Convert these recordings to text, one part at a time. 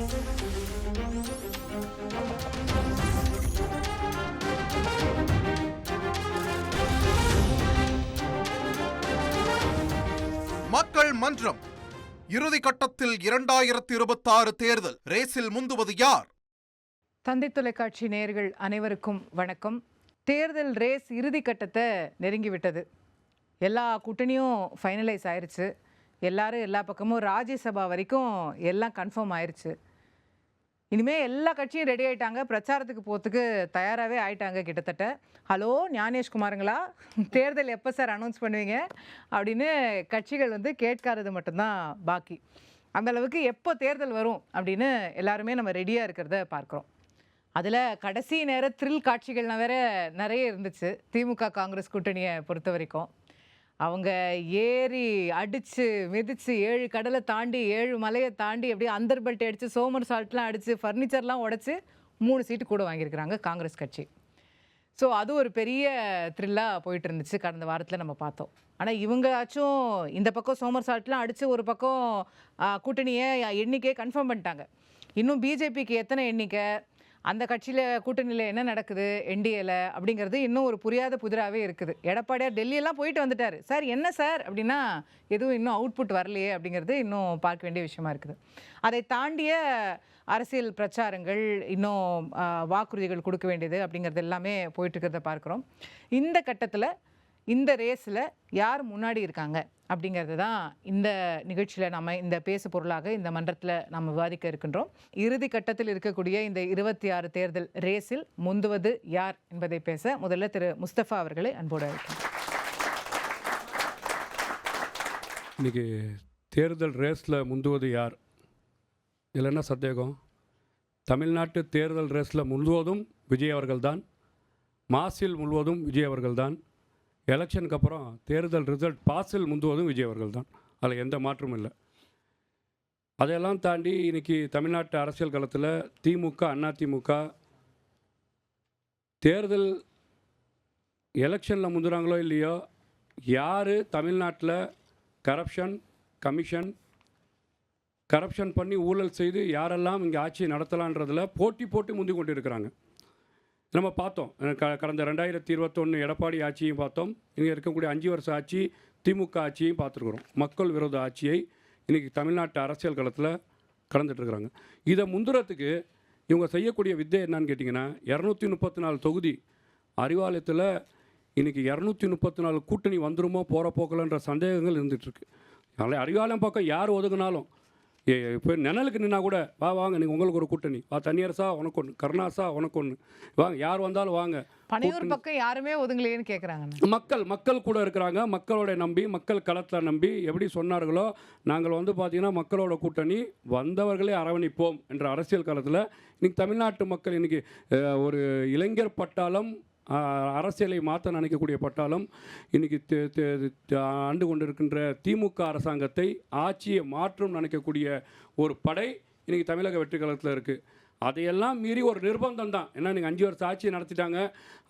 மக்கள் மன்றம் இறுதி கட்டத்தில் 2026 தேர்தல் ரேஸில் முந்துவது யார்? தந்தை தொலைக்காட்சி நேயர்கள் அனைவருக்கும் வணக்கம். தேர்தல் ரேஸ் இறுதி கட்டத்தை நெருங்கிவிட்டது. எல்லா கூட்டணியும் ஃபைனலைஸ் ஆயிடுச்சு. எல்லாரும் எல்லா பக்கமும் ராஜ்யசபா வரைக்கும் எல்லாம் கன்ஃபார்ம் ஆயிடுச்சு. இனிமேல் எல்லா கட்சியும் ரெடி ஆகிட்டாங்க, பிரச்சாரத்துக்கு போகிறதுக்கு தயாராகவே ஆயிட்டாங்க கிட்டத்தட்ட. ஹலோ ஞானேஷ்குமாருங்களா, தேர்தல் எப்போ சார் அனௌன்ஸ் பண்ணுவீங்க அப்படின்னு கட்சிகள் கேட்காதது மட்டும்தான் பாக்கி. அந்தளவுக்கு எப்போ தேர்தல் வரும் அப்படின்னு எல்லாருமே நம்ம ரெடியாக இருக்கிறத பார்க்குறோம். அதில் கடைசி நேர த்ரில் காட்சிகள்லாம் வேற நிறைய இருந்துச்சு. திமுக காங்கிரஸ் கூட்டணியை பொறுத்த வரைக்கும் அவங்க ஏறி அடித்து மிதித்து 7 கடலை தாண்டி 7 மலையை தாண்டி அப்படியே அந்தர்பல்ட்டி அடித்து சோமர் சால்ட்லாம் அடித்து ஃபர்னிச்சர்லாம் உடச்சி 3 சீட்டு கூட வாங்கியிருக்கிறாங்க காங்கிரஸ் கட்சி. ஸோ அது ஒரு பெரிய த்ரில்லாக போயிட்டு இருந்துச்சு கடந்த வாரத்தில் நம்ம பார்த்தோம். ஆனால் இவங்களாச்சும் இந்த பக்கம் சோமர் சால்ட்லாம் அடித்து ஒரு பக்கம் கூட்டணியை எண்ணிக்கையை கன்ஃபார்ம் பண்ணிட்டாங்க. இன்னும் பிஜேபிக்கு எத்தனை எண்ணிக்கை, அந்த கட்சியில் கூட்டணியில் என்ன நடக்குது என்டிஏல அப்படிங்கிறது இன்னும் ஒரு புரியாத புதிராகவே இருக்குது. எடப்பாடியார் டெல்லியெல்லாம் போயிட்டு வந்துட்டார். சார் என்ன சார் அப்படின்னா எதுவும் இன்னும் அவுட்புட் வரலையே அப்படிங்கிறது இன்னும் பார்க்க வேண்டிய விஷயமா இருக்குது. அதை தாண்டிய அரசியல் பிரச்சாரங்கள், இன்னும் வாக்குறுதிகள் கொடுக்க வேண்டியது அப்படிங்கிறது எல்லாமே போயிட்டுருக்கிறத பார்க்குறோம். இந்த கட்டத்தில் இந்த ரேஸில் யார் முன்னாடி இருக்காங்க அப்படிங்கிறது தான் இந்த நிகழ்ச்சியில் நம்ம இந்த பேசு பொருளாக இந்த மன்றத்தில் நம்ம விவாதிக்க இருக்கின்றோம். இறுதி கட்டத்தில் இருக்கக்கூடிய இந்த 26 தேர்தல் ரேஸில் முந்துவது யார் என்பதை பேச முதல்ல திரு முஸ்தபா அவர்களை அன்போடு அழைக்கிறேன். இன்றைக்கி தேர்தல் ரேஸில் முந்துவது யார், இதில் என்ன சந்தேகம்? தமிழ்நாட்டு தேர்தல் ரேஸில் முழுவதும் விஜய் அவர்கள்தான், மாசில் முழுவதும் விஜய் அவர்கள்தான், எலெக்ஷனுக்கு அப்புறம் தேர்தல் ரிசல்ட் பாஸில் முந்துவதும் விஜய் அவர்கள் தான். அதில் எந்த மாற்றமும் இல்லை. அதையெல்லாம் தாண்டி இன்றைக்கி தமிழ்நாட்டு அரசியல் களத்தில் திமுக அதிமுக தேர்தல் எலெக்ஷனில் முந்துறாங்களோ இல்லையோ, யார் தமிழ்நாட்டில் கரப்ஷன் பண்ணி ஊழல் செய்து யாரெல்லாம் இங்கே ஆட்சியை நடத்தலான்றதில் போட்டி முந்தி கொண்டு இருக்கிறாங்க. நம்ம பார்த்தோம். கடந்த 2021 எடப்பாடி ஆட்சியையும் பார்த்தோம். இங்கே இருக்கக்கூடிய 5 வருஷ ஆட்சி திமுக ஆட்சியையும் பார்த்துருக்குறோம். மக்கள் விரோத ஆட்சியை இன்றைக்கி தமிழ்நாட்டு அரசியல் களத்தில் கடந்துட்டுருக்குறாங்க. இதை முந்துறதுக்கு இவங்க செய்யக்கூடிய வித்தை என்னன்னு கேட்டிங்கன்னா, 234 தொகுதி அறிவாலயத்தில் இன்றைக்கி 234 கூட்டணி வந்துருமோ போகிற போக்கலன்ற சந்தேகங்கள் இருந்துகிட்ருக்கு. அதனால் அறிவாலயம் பக்கம் யார் ஒதுங்கினாலும் இப்போ நிழலுக்கு நின்னா கூட வாங்க நீங்கள் உங்களுக்கு ஒரு கூட்டணி, தனியரசா உனக்கு ஒன்று, கருணாசா உனக்கு ஒன்று, வாங்க யார் வந்தாலும் வாங்க. பனையூர் பக்கம் யாருமே ஒதுங்கலையேன்னு கேட்குறாங்க. மக்கள் கூட இருக்கிறாங்க. மக்களோட நம்பி, மக்கள் களத்தில் நம்பி எப்படி சொன்னார்களோ, நாங்கள் பார்த்திங்கன்னா மக்களோட கூட்டணி வந்தவர்களே அரவணைப்போம் என்ற அரசியல் காலத்தில் இன்றைக்கி தமிழ்நாட்டு மக்கள் இன்றைக்கி ஒரு இளைஞர் பட்டாளம், அரசியலை மாற்ற நினைக்கக்கூடிய பட்டாளம் இன்றைக்கி ஆண்டு கொண்டிருக்கின்ற திமுக அரசாங்கத்தை ஆட்சியை மாற்றும் நினைக்கக்கூடிய ஒரு படை இன்றைக்கி தமிழக வெற்றி கழகத்தில் இருக்குது. அதையெல்லாம் மீறி ஒரு நிர்பந்தம் தான். ஏன்னா நீங்கள் 5 வருஷம் ஆட்சியை நடத்திட்டாங்க.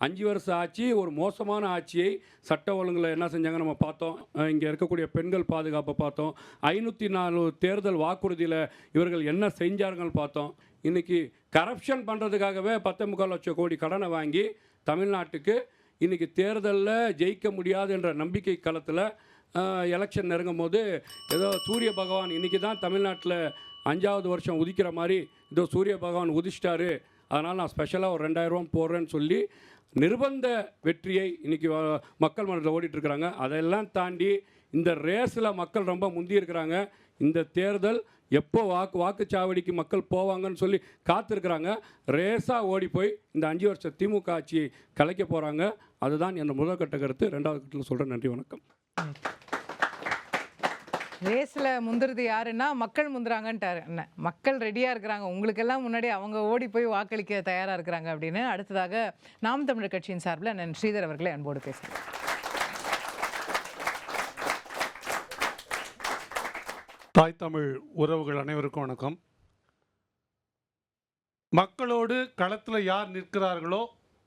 5 வருஷம் ஆட்சி ஒரு மோசமான ஆட்சியை சட்ட ஒழுங்கில் என்ன செஞ்சாங்க நம்ம பார்த்தோம். இங்கே இருக்கக்கூடிய பெண்கள் பாதுகாப்பை பார்த்தோம். 504 தேர்தல் வாக்குறுதியில் இவர்கள் என்ன செஞ்சார்கள் பார்த்தோம். இன்றைக்கி கரப்ஷன் பண்ணுறதுக்காகவே 10.25 லட்சம் கோடி கடனை வாங்கி தமிழ்நாட்டுக்கு இன்றைக்கி தேர்தலில் ஜெயிக்க முடியாது என்ற நம்பிக்கை களத்தில் எலெக்ஷன் நெருங்கும் போது ஏதோ சூரிய பகவான் இன்றைக்கி தான் தமிழ்நாட்டில் 5வது வருஷம் உதிக்கிற மாதிரி இதோ சூரிய பகவான் உதிச்சிட்டாரு, அதனால் நான் ஸ்பெஷலாக ஒரு 2000 ரூபா போடுறேன்னு சொல்லி நிர்பந்த வெற்றியை இன்றைக்கி மக்கள் மனதில் ஓடிட்டுருக்குறாங்க. அதெல்லாம் தாண்டி இந்த ரேஸில் மக்கள் ரொம்ப முந்தி இருக்கிறாங்க. இந்த தேர்தல் எப்போ வாக்குச்சாவடிக்கு மக்கள் போவாங்கன்னு சொல்லி காத்திருக்கிறாங்க. ரேஸாக ஓடி போய் இந்த 5 வருஷம் திமுக ஆட்சியை கலைக்க போகிறாங்க. அதுதான் என் முதல் கட்ட கருத்து. 2வது கட்டத்தில் சொல்கிறேன். நன்றி, வணக்கம். ரேஸில் முந்துறது யாருன்னா மக்கள் முந்துறாங்கன்ட்டாரு. என்ன மக்கள் ரெடியாக இருக்கிறாங்க, உங்களுக்கெல்லாம் முன்னாடி அவங்க ஓடி போய் வாக்களிக்க தயாராக இருக்கிறாங்க அப்படின்னு. அடுத்ததாக நாம் தமிழர் கட்சியின் சார்பில் நான் ஸ்ரீதர் அவர்களை அன்போடு பேசுகிறேன். தாய் தமிழ் உறவுகள் அனைவருக்கும் வணக்கம். மக்களோடு களத்தில் யார் நிற்கிறார்களோ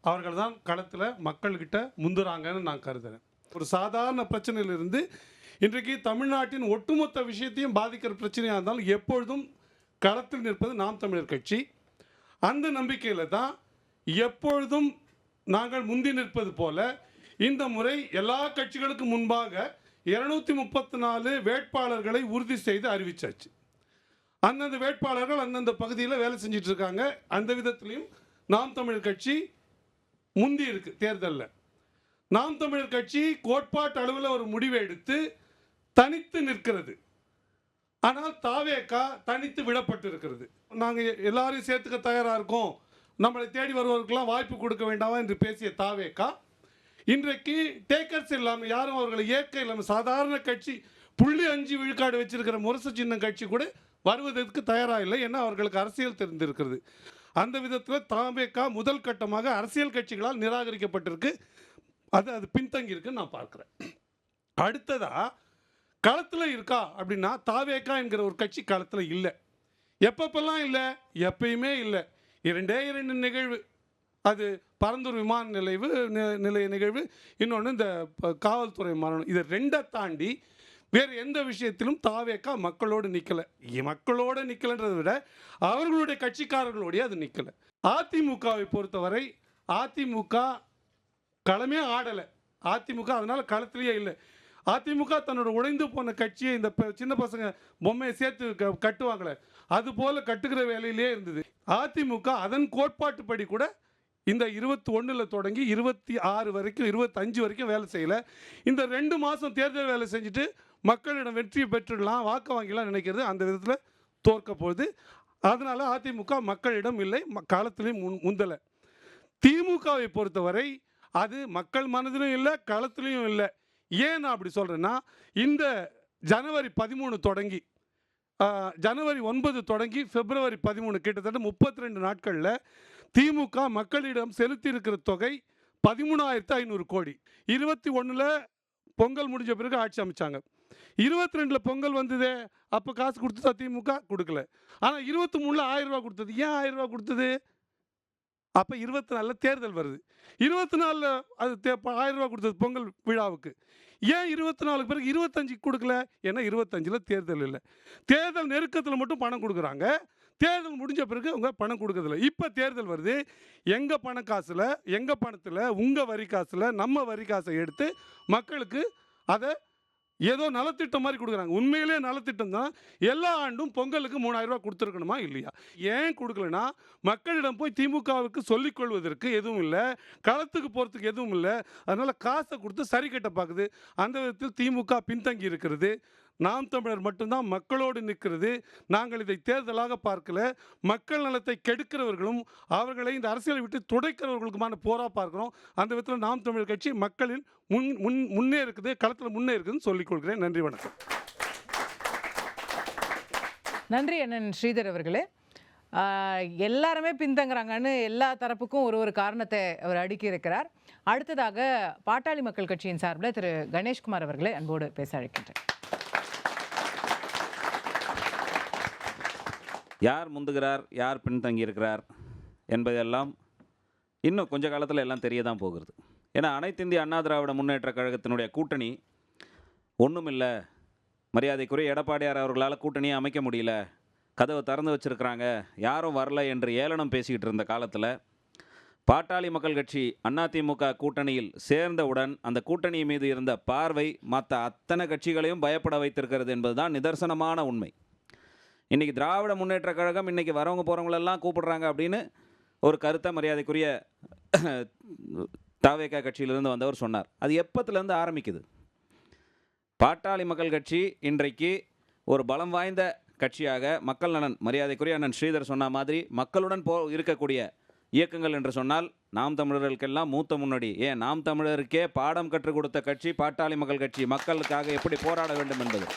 அவர்கள் தான் களத்தில் மக்கள்கிட்ட முந்துறாங்கன்னு நான் கருதுகிறேன். ஒரு சாதாரண பிரச்சனையிலிருந்து இன்றைக்கு தமிழ்நாட்டின் ஒட்டுமொத்த விஷயத்தையும் பாதிக்கிற பிரச்சனையாக இருந்தாலும் எப்பொழுதும் களத்தில் நிற்பது நாம் தமிழர் கட்சி. அந்த நம்பிக்கையில் தான் எப்பொழுதும் நாங்கள் முந்தி நிற்பது போல இந்த முறை எல்லா கட்சிகளுக்கும் முன்பாக 234 வேட்பாளர்களை உறுதி செய்து அறிவிச்சாச்சு. அந்தந்த வேட்பாளர்கள் அந்தந்த பகுதியில் வேலை செஞ்சிட்டு இருக்காங்க. அந்த விதத்திலையும் நாம் தமிழர் கட்சி முந்தி இருக்கு தேர்தலில். நாம் தமிழர் கட்சி கோட்பாட்டு அளவில் ஒரு முடிவை எடுத்து தனித்து நிற்கிறது. ஆனால் தாவேகா தனித்து விடப்பட்டு இருக்கிறது. நாங்கள் எல்லாரையும் சேர்த்துக்க தயாராக இருக்கோம், நம்மளை தேடி வருவதற்கெல்லாம் வாய்ப்பு கொடுக்க வேண்டாமா என்று பேசிய தாவேகா இன்றைக்கு டேக்கர்ஸ் இல்லாமல், யாரும் அவர்களை ஏற்க இல்லாமல், சாதாரண கட்சி 0.5 விழுக்காடு வச்சிருக்கிற முரசு சின்னம் கட்சி கூட வருவதற்கு தயாராக இல்லை. ஏன்னா அவர்களுக்கு அரசியல் தெரிந்திருக்கிறது. அந்த விதத்தில் தாவேகா முதல் கட்டமாக அரசியல் கட்சிகளால் நிராகரிக்கப்பட்டிருக்கு. அது பின்தங்கி இருக்குன்னு நான் பார்க்குறேன். அடுத்ததா களத்தில் இருக்கா அப்படின்னா தாவேகா என்கிற ஒரு கட்சி களத்தில் இல்லை. எப்பப்பெல்லாம் இல்லை? எப்பயுமே இல்லை. 2 நிகழ்வு. அது பரந்தூர் விமான நிலைய நிகழ்வு, இன்னொன்று இந்த காவல்துறை மரணம். இது 2 தாண்டி வேறு எந்த விஷயத்திலும் தாவேகா மக்களோடு நிற்கலை. மக்களோடு நிற்கலைன்றதை விட அவர்களுடைய கட்சிக்காரர்களோடைய அது நிற்கலை. அதிமுகவை பொறுத்தவரை அதிமுக களமே ஆடலை. அதிமுக அதனால் களத்திலேயே இல்லை. அதிமுக தன்னோட உடைந்து போன கட்சியை இந்த சின்ன பசங்க பொம்மையை சேர்த்து கட்டுவாங்களே, அது போல கட்டுகிற வேலையிலே இருந்தது. அதிமுக அதன் கோட்பாட்டுப்படி கூட இந்த 21 தொடங்கி 26 வரைக்கும் 25 வரைக்கும் வேலை செய்யலை. இந்த 2 மாதம் தேர்தல் வேலை செஞ்சுட்டு மக்களிடம் வெற்றி பெற்றுடலாம், வாக்கு வாங்கிலாம் நினைக்கிறது அந்த விதத்தில் தோற்க போகுது. அதனால் அதிமுக மக்களிடம் இல்லை, காலத்திலையும் முந்தலை. திமுகவை பொறுத்தவரை அது மக்கள் மனதிலும் இல்லை, களத்திலையும் இல்லை. ஏன் நான் அப்படி சொல்கிறேன்னா, இந்த ஜனவரி 13 தொடங்கி ஜனவரி 9 தொடங்கி பிப்ரவரி 13 கிட்டத்தட்ட 32 நாட்களில் திமுக மக்களிடம் செலுத்தி இருக்கிற தொகை 13,500 கோடி. 21 பொங்கல் முடிஞ்ச பிறகு ஆட்சி அமைச்சாங்க. 22 பொங்கல் வந்ததே, அப்போ காசு கொடுத்ததா திமுக? கொடுக்கல. ஆனால் 23 1000 ரூபா கொடுத்தது. ஏன் 1000 ரூபா கொடுத்தது? அப்போ 24 தேர்தல் வருது. 24 அது 1000 ரூபா கொடுத்தது பொங்கல் விழாவுக்கு. ஏன் 24 பிறகு 25 கொடுக்கல? ஏன்னா 25 தேர்தல் இல்லை. தேர்தல் நெருக்கத்தில் மட்டும் பணம் கொடுக்குறாங்க. தேர்தல் முடிஞ்ச பிறகு அவங்க பணம் கொடுக்கறதில்ல. இப்போ தேர்தல் வருது, எங்கள் பண காசில், எங்கள் பணத்தில், உங்கள் வரி காசில், நம்ம வரி காசை எடுத்து மக்களுக்கு அதை ஏதோ நலத்திட்டம் மாதிரி கொடுக்குறாங்க. உண்மையிலே நலத்திட்டம் தான். எல்லா ஆண்டும் பொங்கலுக்கு 3000 ரூபா கொடுத்துருக்கணுமா இல்லையா? ஏன் கொடுக்கலனா, மக்களிடம் போய் திமுகவுக்கு சொல்லிக்கொள்வதற்கு எதுவும் இல்லை, களத்துக்கு போகிறதுக்கு எதுவும் இல்லை. அதனால் காசை கொடுத்து சரி கட்ட பார்க்குது. அந்த விதத்தில் திமுக பின்தங்கி இருக்கிறது. நாம் தமிழர் மட்டும்தான் மக்களோடு நிற்கிறது. நாங்கள் இதை தேர்தலாக பார்க்கல. மக்கள் நலத்தை கெடுக்கிறவர்களும் அவர்களை இந்த அரசியலை விட்டு துடைக்கிறவர்களுக்குமான போரா பார்க்கிறோம். அந்த விதத்தில் நாம் தமிழர் கட்சி மக்களின் முன்னே இருக்குது, களத்தில் முன்னே இருக்குதுன்னு சொல்லிக்கொள்கிறேன். நன்றி, வணக்கம். நன்றி அண்ணன் ஸ்ரீதர் அவர்களே. எல்லாருமே பின்தங்குறாங்கன்னு எல்லா தரப்புக்கும் ஒரு காரணத்தை அவர் அடுக்கி இருக்கிறார். அடுத்ததாக பாட்டாளி மக்கள் கட்சியின் சார்பில் திரு கணேஷ்குமார் அவர்களை அன்போடு பேச அழைக்கின்றேன். யார் முந்துகிறார், யார் பின்தங்கி இருக்கிறார் என்பதெல்லாம் இன்னும் கொஞ்ச காலத்தில் எல்லாம் தெரிய தான் போகிறது. ஏன்னா அனைத்து இந்திய அண்ணா திராவிட முன்னேற்ற கழகத்தினுடைய கூட்டணி ஒன்றுமில்லை, மரியாதைக்குரிய எடப்பாடியார் அவர்களால் கூட்டணியை அமைக்க முடியல, கதவை திறந்து வச்சுருக்கிறாங்க, யாரும் வரல என்று ஏளனம் பேசிக்கிட்டு இருந்த காலத்தில் பாட்டாளி மக்கள் கட்சி அதிமுக கூட்டணியில் சேர்ந்தவுடன் அந்த கூட்டணி மீது இருந்த பார்வை மற்ற அத்தனை கட்சிகளையும் பயப்பட வைத்திருக்கிறது என்பதுதான் நிதர்சனமான உண்மை. இன்றைக்கி திராவிட முன்னேற்ற கழகம் இன்றைக்கி வரவங்க போகிறவங்களெல்லாம் கூப்பிடுறாங்க அப்படின்னு ஒரு கருத்தை மரியாதைக்குரிய தாவேகா கட்சியிலிருந்து வந்தவர் சொன்னார். அது எப்பத்துலேருந்து ஆரம்பிக்குது? பாட்டாளி மக்கள் கட்சி இன்றைக்கு ஒரு பலம் வாய்ந்த கட்சியாக மக்கள் நலன், மரியாதைக்குரிய அண்ணன் ஸ்ரீதர் சொன்ன மாதிரி மக்களுடன் இருக்கக்கூடிய இயக்கங்கள் என்று சொன்னால் நாம் தமிழர்களுக்கெல்லாம் மூத்த முன்னோடி. ஏன் நாம் தமிழருக்கே பாடம் கற்றுக் கொடுத்த கட்சி பாட்டாளி மக்கள் கட்சி. மக்களுக்காக எப்படி போராட வேண்டும் என்பது,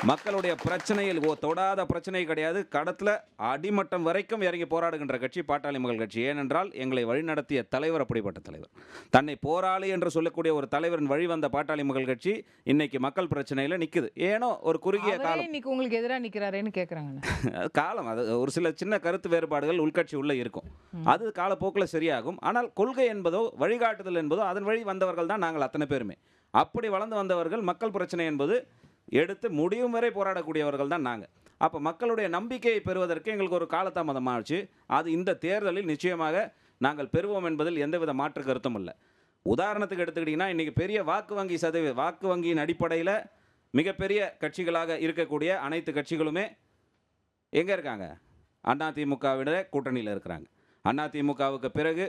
மக்களுடைய பிரச்சனையில் தொடாத பிரச்சனை கிடையாது, கடத்தில் அடிமட்டம் வரைக்கும் இறங்கி போராடுகின்ற கட்சி பாட்டாளி மக்கள் கட்சி. ஏனென்றால் எங்களை வழிநடத்திய தலைவர் அப்படிப்பட்ட தலைவர். தன்னை போராளி என்று சொல்லக்கூடிய ஒரு தலைவரின் வழி வந்த பாட்டாளி மக்கள் கட்சி இன்னைக்கு மக்கள் பிரச்சனையில் நிற்குது. ஏனோ ஒரு குறுகிய காலம் இன்னைக்கு உங்களுக்கு எதிராக நிற்கிறாரேன்னு கேட்குறாங்க. காலம் அது ஒரு சில சின்ன கருத்து வேறுபாடுகள் உள்கட்சி உள்ளே இருக்கும், அது காலப்போக்கில் சரியாகும். ஆனால் கொள்கை என்பதோ வழிகாட்டுதல் என்பதோ அதன் வழி வந்தவர்கள் தான் நாங்கள் அத்தனை பேருமே. அப்படி வளர்ந்து வந்தவர்கள் மக்கள் பிரச்சனை என்பது எடுத்து முடியும் வரை போராடக்கூடியவர்கள் தான் நாங்கள். அப்போ மக்களுடைய நம்பிக்கையை பெறுவதற்கு எங்களுக்கு ஒரு காலதாமதமாகிடுச்சு. அது இந்த தேர்தலில் நிச்சயமாக நாங்கள் பெறுவோம் என்பதில் எந்தவித மாற்று கருத்தும் இல்லை. உதாரணத்துக்கு எடுத்துக்கிட்டிங்கன்னா, இன்றைக்கி பெரிய வாக்கு வங்கியின் அடிப்படையில் மிகப்பெரிய கட்சிகளாக இருக்கக்கூடிய அனைத்து கட்சிகளுமே எங்கே இருக்காங்க? அதிமுகவிட கூட்டணியில் இருக்கிறாங்க. அதிமுகவுக்கு பிறகு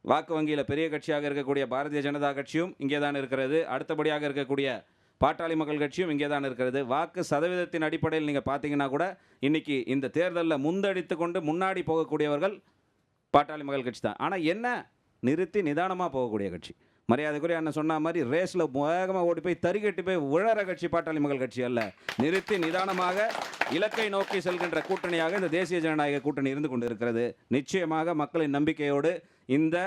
வாக்கு வங்கியில் பெரிய கட்சியாக இருக்கக்கூடிய பாரதிய ஜனதா கட்சியும் இங்கே தான் இருக்கிறது. அடுத்தபடியாக இருக்கக்கூடிய பாட்டாளி மக்கள் கட்சியும் இங்கே தான் இருக்கிறது. வாக்கு சதவீதத்தின் அடிப்படையில் நீங்கள் பார்த்தீங்கன்னா கூட இன்றைக்கி இந்த தேர்தலில் முந்தடித்து கொண்டு முன்னாடி போகக்கூடியவர்கள் பாட்டாளி மக்கள் கட்சி தான். ஆனால் என்ன, நிறுத்தி நிதானமாக போகக்கூடிய கட்சி. மரியாதைக்குரிய அண்ணன் சொன்ன மாதிரி ரேஸில் வேகமாக ஓடி போய் தறிகட்டி போய் விழற கட்சி பாட்டாளி மக்கள் கட்சி அல்ல. நிறுத்தி நிதானமாக இலக்கை நோக்கி செல்கின்ற கூட்டணியாக இந்த தேசிய ஜனநாயக கூட்டணி இருந்து கொண்டு இருக்கிறது. நிச்சயமாக மக்களின் நம்பிக்கையோடு இந்த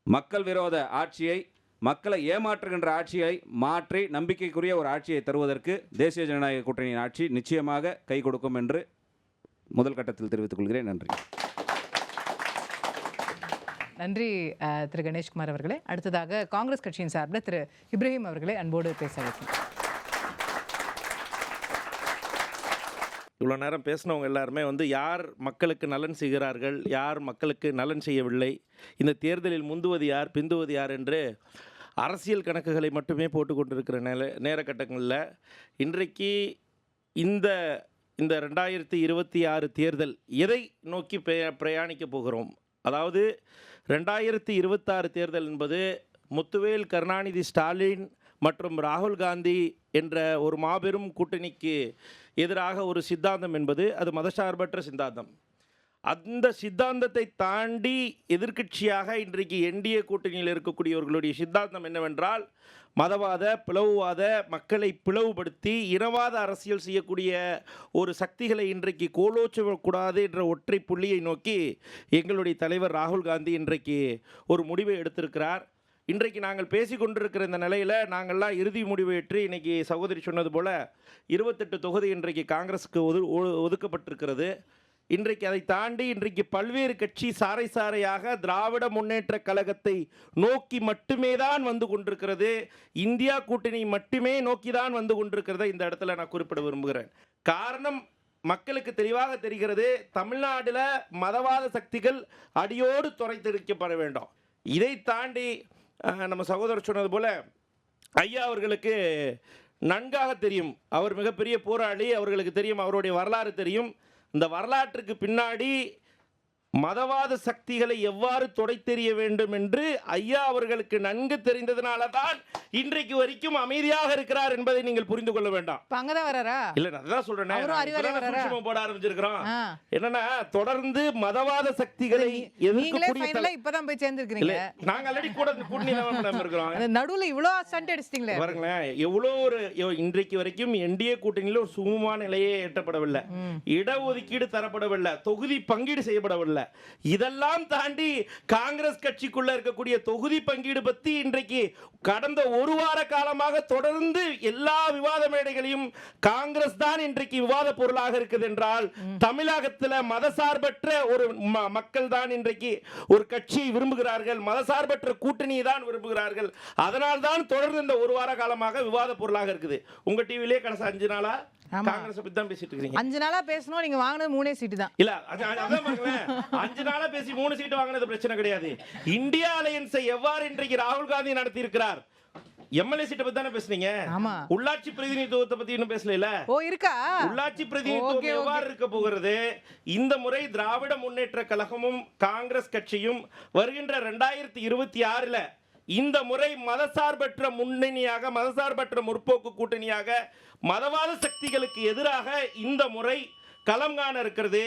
மக்கள் விரோத ஆட்சியை, மக்களை ஏமாற்றுகின்ற ஆட்சியை மாற்றி நம்பிக்கைக்குரிய ஒரு ஆட்சியை தருவதற்கு தேசிய ஜனநாயக கூட்டணியின் ஆட்சி நிச்சயமாக கை கொடுக்கும் என்று முதல் கட்டத்தில் தெரிவித்துக் கொள்கிறேன். நன்றி. நன்றி திரு கணேஷ்குமார் அவர்களே. அடுத்ததாக காங்கிரஸ் கட்சியின் சார்பில் திரு இப்ராஹிம் அவர்களை அன்போடு பேச வைக்கிறேன். இவ்வளோ நேரம் பேசினவங்க எல்லாருமே யார் மக்களுக்கு நலன் செய்கிறார்கள், யார் மக்களுக்கு நலன் செய்யவில்லை, இந்த தேர்தலில் முந்துவது யார் பிந்துவது யார் என்று அரசியல் கணக்குகளை மட்டுமே போட்டு கொண்டிருக்கிற நேர கட்டங்களில் இன்றைக்கு இந்த 2026 தேர்தல் எதை நோக்கி பிரயாணிக்க போகிறோம்? அதாவது 2026 தேர்தல் என்பது முத்துவேல் கருணாநிதி ஸ்டாலின் மற்றும் ராகுல் காந்தி என்ற ஒரு மாபெரும் கூட்டணிக்கு எதிராக ஒரு சித்தாந்தம் என்பது அது மதசார்பற்ற சித்தாந்தம். அந்த சித்தாந்தத்தை தாண்டி எதிர்க்கட்சியாக இன்றைக்கு என்டிஏ கூட்டணியில் இருக்கக்கூடியவர்களுடைய சித்தாந்தம் என்னவென்றால், மதவாத பிளவுவாத மக்களை பிளவுபடுத்தி இனவாத அரசியல் செய்யக்கூடிய ஒரு சக்திகளை இன்றைக்கு கோலோச்சக்கூடாது என்ற ஒற்றை புள்ளியை நோக்கி எங்களுடைய தலைவர் ராகுல் காந்தி இன்றைக்கு ஒரு முடிவை எடுத்திருக்கிறார். இன்றைக்கு நாங்கள் பேசி கொண்டிருக்கிற இந்த நிலையில் நாங்கள்லாம் இறுதி முடிவேற்றி இன்றைக்கி சகோதரி சொன்னது போல் 28 தொகுதி இன்றைக்கு காங்கிரஸுக்கு ஒதுக்கப்பட்டிருக்கிறது. இன்றைக்கு அதை தாண்டி இன்றைக்கு பல்வேறு கட்சி சாரையாக திராவிட முன்னேற்ற கழகத்தை நோக்கி மட்டுமே தான் வந்து கொண்டிருக்கிறது. இந்தியா கூட்டணி மட்டுமே நோக்கி தான் வந்து கொண்டிருக்கிறத இந்த இடத்துல நான் குறிப்பிட விரும்புகிறேன். காரணம் மக்களுக்கு தெளிவாக தெரிகிறது, தமிழ்நாட்டில் மதவாத சக்திகள் அடியோடு துரைத்தெடுக்கப்பட வேண்டும். இதை தாண்டி நம்ம சகோதரர் சொன்னது போல் ஐயா அவர்களுக்கு நன்காக தெரியும், அவர் மிகப்பெரிய போராளி, அவர்களுக்கு தெரியும், அவருடைய வரலாறு தெரியும். இந்த வரலாற்றுக்கு பின்னாடி மதவாத சக்திகளை எவ்வாறு தொடைத்தெறிய வேண்டும் என்று ஐயா அவர்களுக்கு நன்கு தெரிந்ததனால தான் இன்றைக்கு வரைக்கும் அமைதியாக இருக்கிறார் என்பதை நீங்கள் புரிந்து கொள்ள வேண்டாம். அங்கதான் வராரா? இல்ல நான் தான் சொல்றேன், போட ஆரம்பிச்சிருக்கிறோம். என்னன்னா தொடர்ந்து மதவாத சக்திகளை இப்பதான் போய் சேர்ந்திருக்கீங்க. நாங்க ஆல்ரெடி கூட இருக்கிறோம். நடுவுல இவ்வளவு ஸ்டண்ட் அடிச்சிட்டீங்களே பாருங்களேன். எவ்வளவு ஒரு இன்றைக்கு வரைக்கும் என்டிஏ கூட்டணியில் ஒரு சுமூகமான நிலையே எட்டப்படவில்லை, இடஒதுக்கீடு தரப்படவில்லை, தொகுதி பங்கீடு செய்யப்படவில்லை. இதெல்லாம் தாண்டி காங்கிரஸ் கட்சிக்குள்ள இருக்கக்கூடிய தொகுதி பங்கீடு பத்தி இன்றைக்கு கடந்த ஒரு வார காலமாக தொடர்ந்து எல்லா விவாத மேடைகளையும் காங்கிரஸ் தான் இன்றைக்கு விவாத பொருளாக இருக்குது என்றால், தமிழகத்தில் மதசார்பற்ற ஒரு மக்கள் தான் இன்றைக்கு ஒரு கட்சியை விரும்புகிறார்கள், மதசார்பற்ற கூட்டணியை தான் விரும்புகிறார்கள். அதனால் தான் தொடர்ந்து இந்த ஒரு வார காலமாக விவாத பொருளாக இருக்குது. உங்க டிவிலே கடைசி 5 நாளா காங்கிரஸ் பத்தி தான் பேசிட்டு இருக்கீங்க. 5 நாளா பேசணும், நீங்க வாங்குனது 3 சீட்டு தான். இல்ல அதான் பாருங்களேன், 5 நாளா பேசி 3 சீட்டு வாங்குனது பிரச்சனை கிடையாது. இந்தியா அலையன்ஸை எவ்வாறு இன்றைக்கு ராகுல் காந்தி நடத்தி இருக்கிறார். எம்எல்ஏ சீட்டை பத்தி தானே பேசுனீங்க, உள்ளாட்சி பிரதிநிதித்துவத்தை பத்தி இன்னும் பேசல. உள்ளாட்சி பிரதிநிதித்துவம் எவ்வாறு இருக்க போகிறது? இந்த முறை திராவிட முன்னேற்ற கழகமும் காங்கிரஸ் கட்சியும் வருகின்ற 2026 இந்த முறை மதசார்பற்ற முன்னணியாக, மதசார்பற்ற முற்போக்கு கூட்டணியாக மதவாத சக்திகளுக்கு எதிராக இந்த முறை களம் காண இருக்கிறது.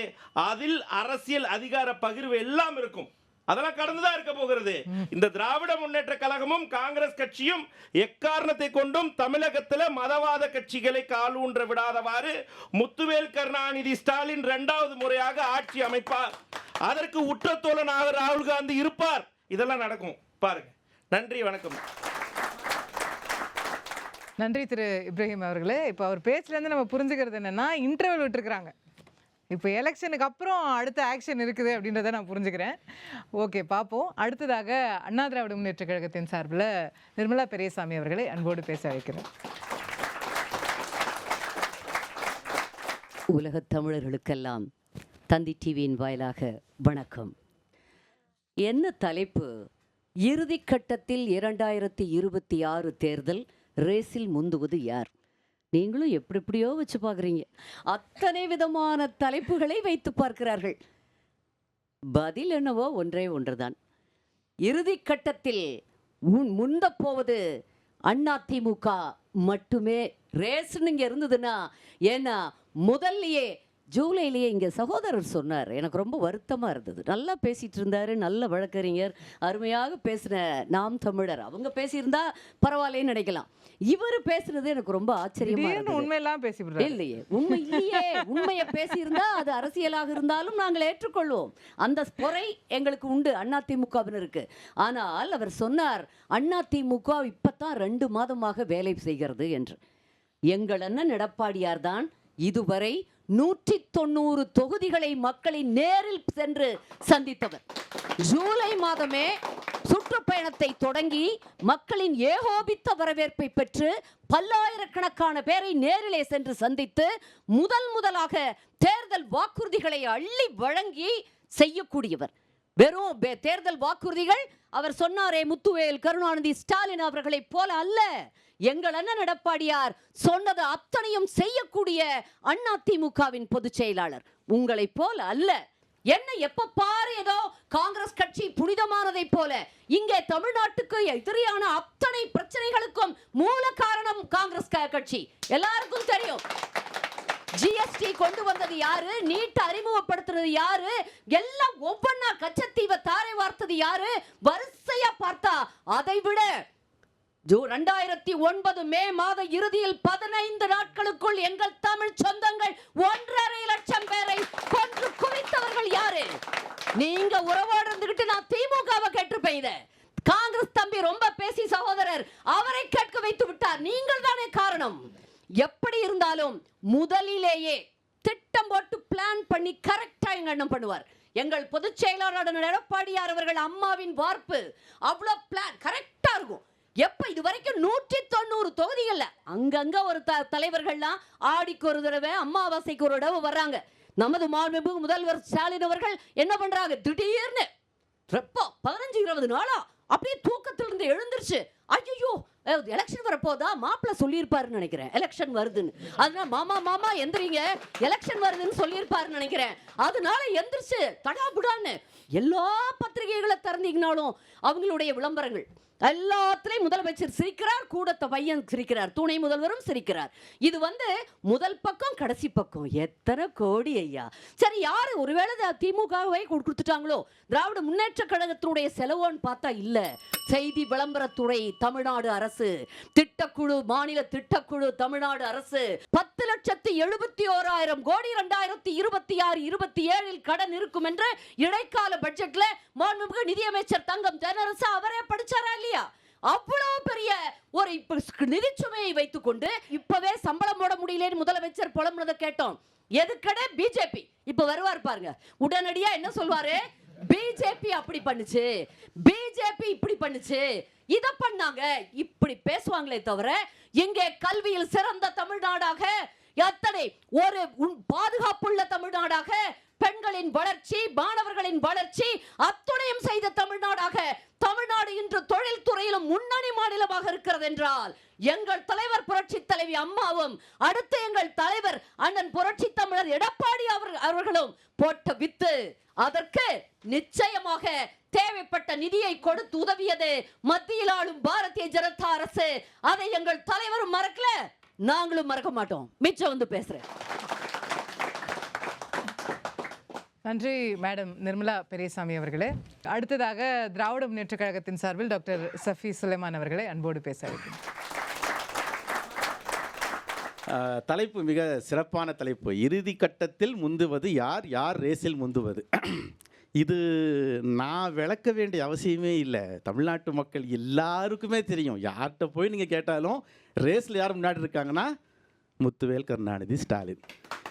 அதில் அரசியல் அதிகார பகிர்வு எல்லாம் இருக்கும், அதெல்லாம் கடந்துதான் இருக்க போகிறது. இந்த திராவிட முன்னேற்ற கழகமும் காங்கிரஸ் கட்சியும் எக்காரணத்தை கொண்டும் தமிழகத்தில் மதவாத கட்சிகளை காலூன்ற விடாதவாறு முத்துவேல் கருணாநிதி ஸ்டாலின் 2வது முறையாக ஆட்சி அமைப்பார். அதற்கு உற்ற தோழனாக ராகுல் காந்தி இருப்பார். இதெல்லாம் நடக்கும் பாருங்க. நன்றி, வணக்கம். நன்றி திரு இப்ராஹிம் அவர்களே. இப்போ அவர் பேச்சுலேருந்து நம்ம புரிஞ்சுக்கிறது என்னன்னா, இன்டர்வல் விட்டுருக்குறாங்க. இப்போ எலெக்ஷனுக்கு அப்புறம் அடுத்த ஆக்ஷன் இருக்குது அப்படின்றத நான் புரிஞ்சுக்கிறேன். ஓகே, பார்ப்போம். அடுத்ததாக அண்ணா திராவிட முன்னேற்ற கழகத்தின் சார்பில் நிர்மலா பெரியசாமி அவர்களை அன்போடு பேச வைக்கிறேன். உலகத் தமிழர்களுக்கெல்லாம் தந்தி டிவியின் வாயிலாக வணக்கம். என்ன தலைப்பு? இறுதிக்கட்டத்தில் 2026 தேர்தல் ரேஸில் முந்துவது யார்? நீங்களும் எப்படியோ வச்சு பார்க்குறீங்க. அத்தனை விதமான தலைப்புகளை வைத்து பார்க்கிறார்கள். பதில் என்னவோ ஒன்றே ஒன்றுதான். இறுதிக்கட்டத்தில் முந்த போவது அதிமுக மட்டுமே. ரேஸ்ன்னு இங்கே இருந்ததுன்னா, ஏன்னா முதல்லையே ஜூலையிலேயே இங்கே சகோதரர் சொன்னார், எனக்கு ரொம்ப வருத்தமாக இருந்தது. நல்லா பேசிகிட்டு இருந்தார், நல்ல வழக்கறிஞர், அருமையாக பேசின நாம் தமிழர். அவங்க பேசியிருந்தா பரவாயில்லன்னு நினைக்கலாம். இவர் பேசுனது எனக்கு ரொம்ப ஆச்சரியமா இருந்தது. உண்மையெல்லாம் பேசி இல்லையே, உண்மை இல்லையே. உண்மையை பேசியிருந்தா அது அரசியலாக இருந்தாலும் நாங்கள் ஏற்றுக்கொள்வோம். அந்த பொறை எங்களுக்கு உண்டு அதிமுகவினருக்கு. ஆனால் அவர் சொன்னார், அதிமுக இப்பத்தான் 2 மாதமாக வேலை செய்கிறது என்று. எங்கள் அண்ணன் எடப்பாடியார் தான் இதுவரை 190 தொகுதிகளை மக்களின் நேரில் சென்று சந்தித்தவர். ஜூலை மாதமே சுற்றுப்பயணத்தை தொடங்கி மக்களின் ஏகோபித்த வரவேற்பை பெற்று பல்லாயிரக்கணக்கான பேரை நேரிலே சென்று சந்தித்து முதலாக தேர்தல் வாக்குறுதிகளை அள்ளி வழங்கி செய்யக்கூடியவர். வெறும் தேர்தல் வாக்குறுதிகள் அவர் சொன்னாரே முத்துவேல் கருணாநிதி ஸ்டாலின் அவர்களைப் போல அல்ல. எங்கள் அண்ணன் எடப்பாடியார் சொன்னது அத்தனையும் செய்யக்கூடிய அதிமுகவின் பொதுச் செயலாளர். உங்களை போல அல்ல. என்ன எப்ப பாரு ஏதோ காங்கிரஸ் கட்சி புனிதமானதை போல. இங்கே தமிழ்நாட்டுக்கு எதிரான அத்தனை பிரச்சனைகளுக்கும் மூல காரணம் காங்கிரஸ் கட்சி. எல்லாருக்கும் தெரியும். ஜிஎஸ்டி கொண்டு வந்தது யாரு? நீட் அறிமுகப்படுத்துறது யாரு? எல்லாம் ஒவ்வொன்னா கச்சத்தீவை தாரை வார்த்தது யாரு? வரிசையா பார்த்தா அதை விட 2009 மே மாத இறுதியில் 15 நாட்களுக்குள் எங்கள் தமிழ் சொந்தங்கள் 1.5 லட்சம் பேரை கொன்று குவித்தவர்கள் யாரு? நீங்க உறவோடு இருந்துகிட்டு நான் திமுகவை கேட்டிருப்பேன். காங்கிரஸ் தம்பி ரொம்ப பேசி சகோதரர் அவரை கேட்க வைத்து விட்டார். நீங்கள் தானே காரணம். எப்படி இருந்தாலும் முதலிலேயே திட்டம் போட்டு பிளான் பண்ணி கரெக்டா எங்க அண்ணன் பண்ணுவார். எங்கள் பொதுச் செயலாளர் எடப்பாடியார் அவர்கள் அம்மாவின் வார்ப்பு அவ்வளவு பிளான் கரெக்டா இருக்கும். எப்ப இது வரைக்கும் 190 தொகுதிகள்ல அங்கங்க ஒரு தலைவர்கள்லாம் ஆடிக்கு ஒரு தடவை அமாவாசைக்கு ஒரு தடவை வர்றாங்க. நமது மாண்புமிகு முதல்வர் ஸ்டாலின் அவர்கள் என்ன பண்றாங்க? திடீர்னு 15-20 நாளா அப்படியே தூக்கத்திலிருந்து எழுந்திருச்சு, ஐயோ எலெக்ஷன் வரப்போதா மாப்பிள்ள சொல்லியிருப்பாருன்னு நினைக்கிறேன். எலெக்ஷன் வருதுன்னு, அதனால மாமா எந்திரிங்க எலெக்ஷன் வருதுன்னு சொல்லியிருப்பாருன்னு நினைக்கிறேன். அதனால எந்திரிச்சு தடாபுடான்னு எல்லா பத்திரிகைகளை திறந்தீங்கனாலும் அவங்களுடைய விளம்பரங்கள் எல்லாத்திலையும் முதலமைச்சர் சிரிக்கிறார், கூடத்த பையன் சிரிக்கிறார், துணை முதல்வரும் சிரிக்கிறார். இது முதல் பக்கம் கடைசி பக்கம் எத்தனை கோடி ஐயா. சரி, யாரு ஒருவேளை திமுகவை கொடுத்துட்டாங்களோ? திராவிட முன்னேற்ற கழகத்தினுடைய செலவோன்னு பார்த்தா இல்ல. செய்தி விளம்பரத்துறை தமிழ்நாடு அரசு, திட்டக்குழு மாநில திட்டக்குழு தமிழ்நாடு அரசு 10,71,000 கோடி 2026-27 கடன் இருக்கும் என்ற இடைக்கால பட்ஜெட்ல மாண்புமிகு நிதியமைச்சர் தங்கம் தென்னரசு அவரே படிச்சாரா இல்லையா? அவ்வளவு பெரிய ஒரு நிதிச்சுமையை வைத்துக் கொண்டு இப்பவே சம்பளம் போட முடியலன்னு முதலமைச்சர் புலம்புறதை கேட்டோம். எதுக்கடை பிஜேபி இப்ப வருவார் பாருங்க, உடனடியா என்ன சொல்வாரு? பிஜேபி அப்படி பண்ணுச்சு, பிஜேபி இப்படி பண்ணுச்சு, இத பண்ணாங்க, இப்படி பேசுவாங்களே தவிர இங்கே கல்வியில் சிறந்த தமிழ்நாடாக, எத்தனை ஒரு பாதுகாப்புள்ள தமிழ்நாடாக, பெண்களின் வளர்ச்சி, மாணவர்களின் வளர்ச்சி அத்துணையும் செய்த தமிழ்நாடாக தமிழ்நாடு இன்று தொழில் துறையிலும் முன்னணி மாநிலமாக இருக்கிறது என்றால் எங்கள் தலைவர் புரட்சி தலைவி அம்மாவும் அடுத்து எங்கள் தலைவர் அண்ணன் புரட்சி தமிழர் எடப்பாடி அவர்களும் போட்ட வித்து. அதற்கு நிச்சயமாக தேவைப்பட்ட நிதியை கொடுத்து உதவியது மத்தியில் ஆளும் பாரதிய ஜனதா அரசு. அதை எங்கள் தலைவரும் மறக்கல, நாங்களும் மறக்க மாட்டோம். மிச்சம் பேசுறேன். நன்றி மேடம் நிர்மலா பெரியசாமி அவர்களே. அடுத்ததாக திராவிட முன்னேற்ற கழகத்தின் சார்பில் டாக்டர் சஃபி சுலைமான் அவர்களை அன்போடு பேச வைக்கிறேன். தலைப்பு மிக சிறப்பான தலைப்பு. இறுதி கட்டத்தில் முந்துவது யார், யார் ரேஸில் முந்துவது. இது நான் விளக்க வேண்டிய அவசியமே இல்லை. தமிழ்நாட்டு மக்கள் எல்லாருக்குமே தெரியும். யார்கிட்ட போய் நீங்கள் கேட்டாலும் ரேஸில் யார் முன்னாடி இருக்காங்கன்னா முத்துவேல் கருணாநிதி ஸ்டாலின்.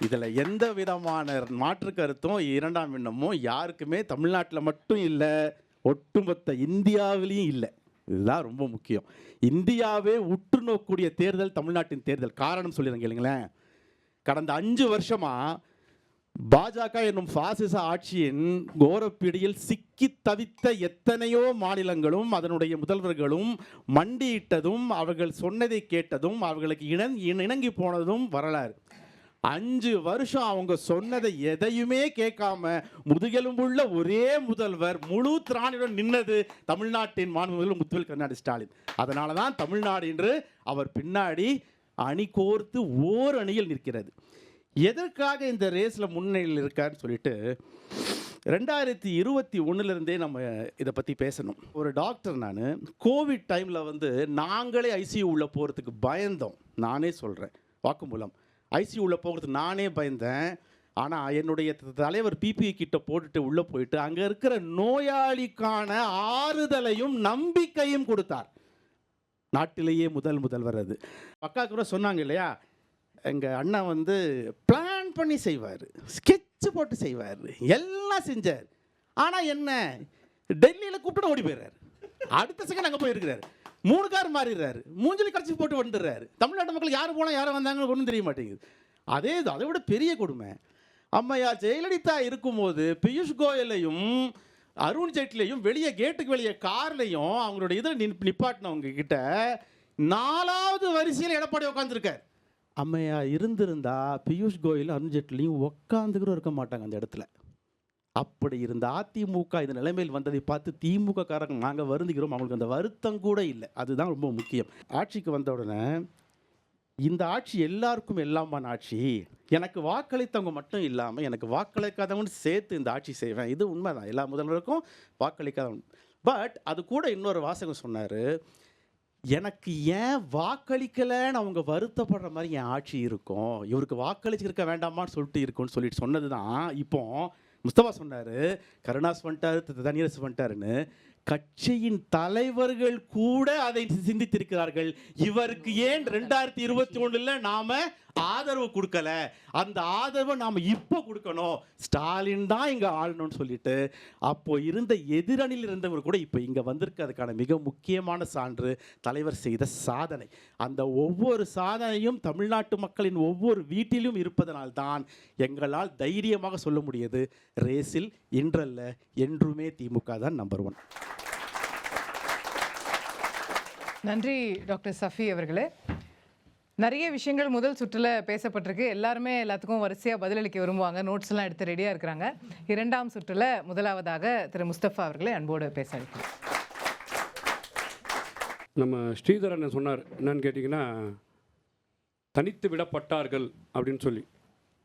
இதில் எந்த விதமான மாற்று கருத்தும் இரண்டாம் எண்ணமும் யாருக்குமே தமிழ்நாட்டில் மட்டும் இல்லை, ஒட்டுமொத்த இந்தியாவிலையும் இல்லை. இதுதான் ரொம்ப முக்கியம். இந்தியாவே உற்று நோக்கக்கூடிய தேர்தல் தமிழ்நாட்டின் தேர்தல். காரணம் சொல்லிடுங்க இல்லைங்களேன். கடந்த 5 வருஷமா பாஜக என்னும் பாசிச ஆட்சியின் கோரப்பிடியில் சிக்கி தவித்த எத்தனையோ மாநிலங்களும் அதனுடைய முதல்வர்களும் மண்டியிட்டதும் அவர்கள் சொன்னதை கேட்டதும் அவர்களுக்கு இணங்கி போனதும் வரலாறு. 5 வருஷம் அவங்க சொன்னதை எதையுமே கேட்காம முதுகெலும்புள்ள ஒரே முதல்வர் முழு திராணியுடன் நின்னது தமிழ்நாட்டின் முதல்வர் முத்துவேல் கருணாநிதி ஸ்டாலின். அதனால தான் தமிழ்நாடு என்று அவர் பின்னாடி அணி கோர்த்து ஓர் அணியில் நிற்கிறது. எதற்காக இந்த ரேஸில் முன்னணியில் இருக்கான்னு சொல்லிட்டு 2021 நம்ம இதை பற்றி பேசணும். ஒரு டாக்டர், நான் கோவிட் டைமில் நாங்களே ஐசியூ உள்ள போகிறதுக்கு பயந்தோம். நானே சொல்கிறேன், வாக்குமூலம், ஐசியூ உள்ள போகிறதுக்கு நானே பயந்தேன். ஆனால் என்னுடைய தலைவர் பிபிஇ கிட்ட போட்டுட்டு உள்ளே போயிட்டு அங்கே இருக்கிற நோயாளிக்கான ஆறுதலையும் நம்பிக்கையும் கொடுத்தார். நாட்டிலேயே முதல்வர் அது. அக்கா கூட சொன்னாங்க இல்லையா, எங்கள் அண்ணன் பிளான் பண்ணி செய்வார், ஸ்கெட்சு போட்டு செய்வார், எல்லாம் செஞ்சார். ஆனால் என்ன, டெல்லியில் கூப்பிட்டு ஓடி போயிடுறாரு. அடுத்த செகண்ட் அங்கே போயிருக்கிறார், 3 கார் மாறிடுறாரு, மூஞ்சலி கடைச்சி போட்டு வந்துடுறாரு. தமிழ்நாட்டு மக்கள் யார் போனால் யாரும் வந்தாங்கன்னு ஒன்றும் தெரிய மாட்டேங்குது. அதை விட பெரிய கொடுமை, அம்மையா ஜெயலலிதா இருக்கும்போது பியூஷ் கோயலையும் அருண் ஜேட்லியையும் வெளியே கேட்டுக்கு வெளியே கார்லையும் அவங்களுடைய இதை நிப்பாட்டினவங்க கிட்ட 4வது வரிசையில் எடப்பாடி உட்காந்துருக்கார். அம்மையா இருந்திருந்தா பியூஷ் கோயலும் அருண் ஜேட்லியும் உட்காந்துக்கிற இருக்க மாட்டாங்க அந்த இடத்துல. அப்படி இருந்த அதிமுக இந்த நிலைமையில் வந்ததை பார்த்து திமுக காரங்க நாங்கள் வருந்துகிறோம். அவங்களுக்கு அந்த வருத்தம் கூட இல்லை. அதுதான் ரொம்ப முக்கியம். ஆட்சிக்கு வந்த உடனே இந்த ஆட்சி எல்லாருக்கும் எல்லாமான ஆட்சி, எனக்கு வாக்களித்தவங்க மட்டும் இல்லாமல் எனக்கு வாக்களிக்காதவங்க சேர்த்து இந்த ஆட்சி செய்வேன். இது உண்மைதான், எல்லா முதல்வருக்கும் வாக்களிக்காதவங்க. பட் அது கூட இன்னொரு வாசகம் சொன்னார், எனக்கு ஏன் வாக்களிக்கலைன்னு அவங்க வருத்தப்படுற மாதிரி என் ஆட்சி இருக்கும், இவருக்கு வாக்களிச்சிருக்க வேண்டாமான்னு சொல்லிட்டு சொன்னது தான். இப்போ முஸ்தபா சொன்னார், கருணாஸ் வந்துட்டார், தனியரசு வந்துட்டாருன்னு. கட்சியின் தலைவர்கள் கூட அதை சிந்தித்திருக்கிறார்கள். இவருக்கு ஏன் 2021 நாம ஆதரவு கொடுக்கல, அந்த ஆதரவை நாம இப்போ கொடுக்கணும், ஸ்டாலின் தான் இங்க ஆளணும்னு சொல்லிட்டு அப்போ இருந்த எதிரணியில் இருந்தவர் கூட இப்போ இங்க வந்திருக்கு. அதுக்கான மிக முக்கியமான சான்று தலைவர் செய்த சாதனை. அந்த ஒவ்வொரு சாதனையும் தமிழ்நாட்டு மக்களின் ஒவ்வொரு வீட்டிலும் இருப்பதனால்தான் எங்களால் தைரியமாக சொல்ல முடியுது, ரேஸில் இன்றல்ல என்றுமே திமுக தான் நம்பர் 1. நன்றி டாக்டர் சஃபி அவர்களே. நிறைய விஷயங்கள் முதல் சுற்றில் பேசப்பட்டிருக்கு. எல்லாருமே எல்லாத்துக்கும் வரிசையாக பதிலளிக்க விரும்புவாங்க, நோட்ஸ்லாம் எடுத்து ரெடியாக இருக்கிறாங்க. 2ஆம் சுற்றில் முதலாவதாக திரு முஸ்தபா அவர்களை அன்போடு பேச அழைக்கிறேன். நம்ம ஸ்ரீதரன் சொன்னார், என்னன்னு கேட்டிங்கன்னா தனித்து விடப்பட்டார்கள் அப்படின்னு சொல்லி.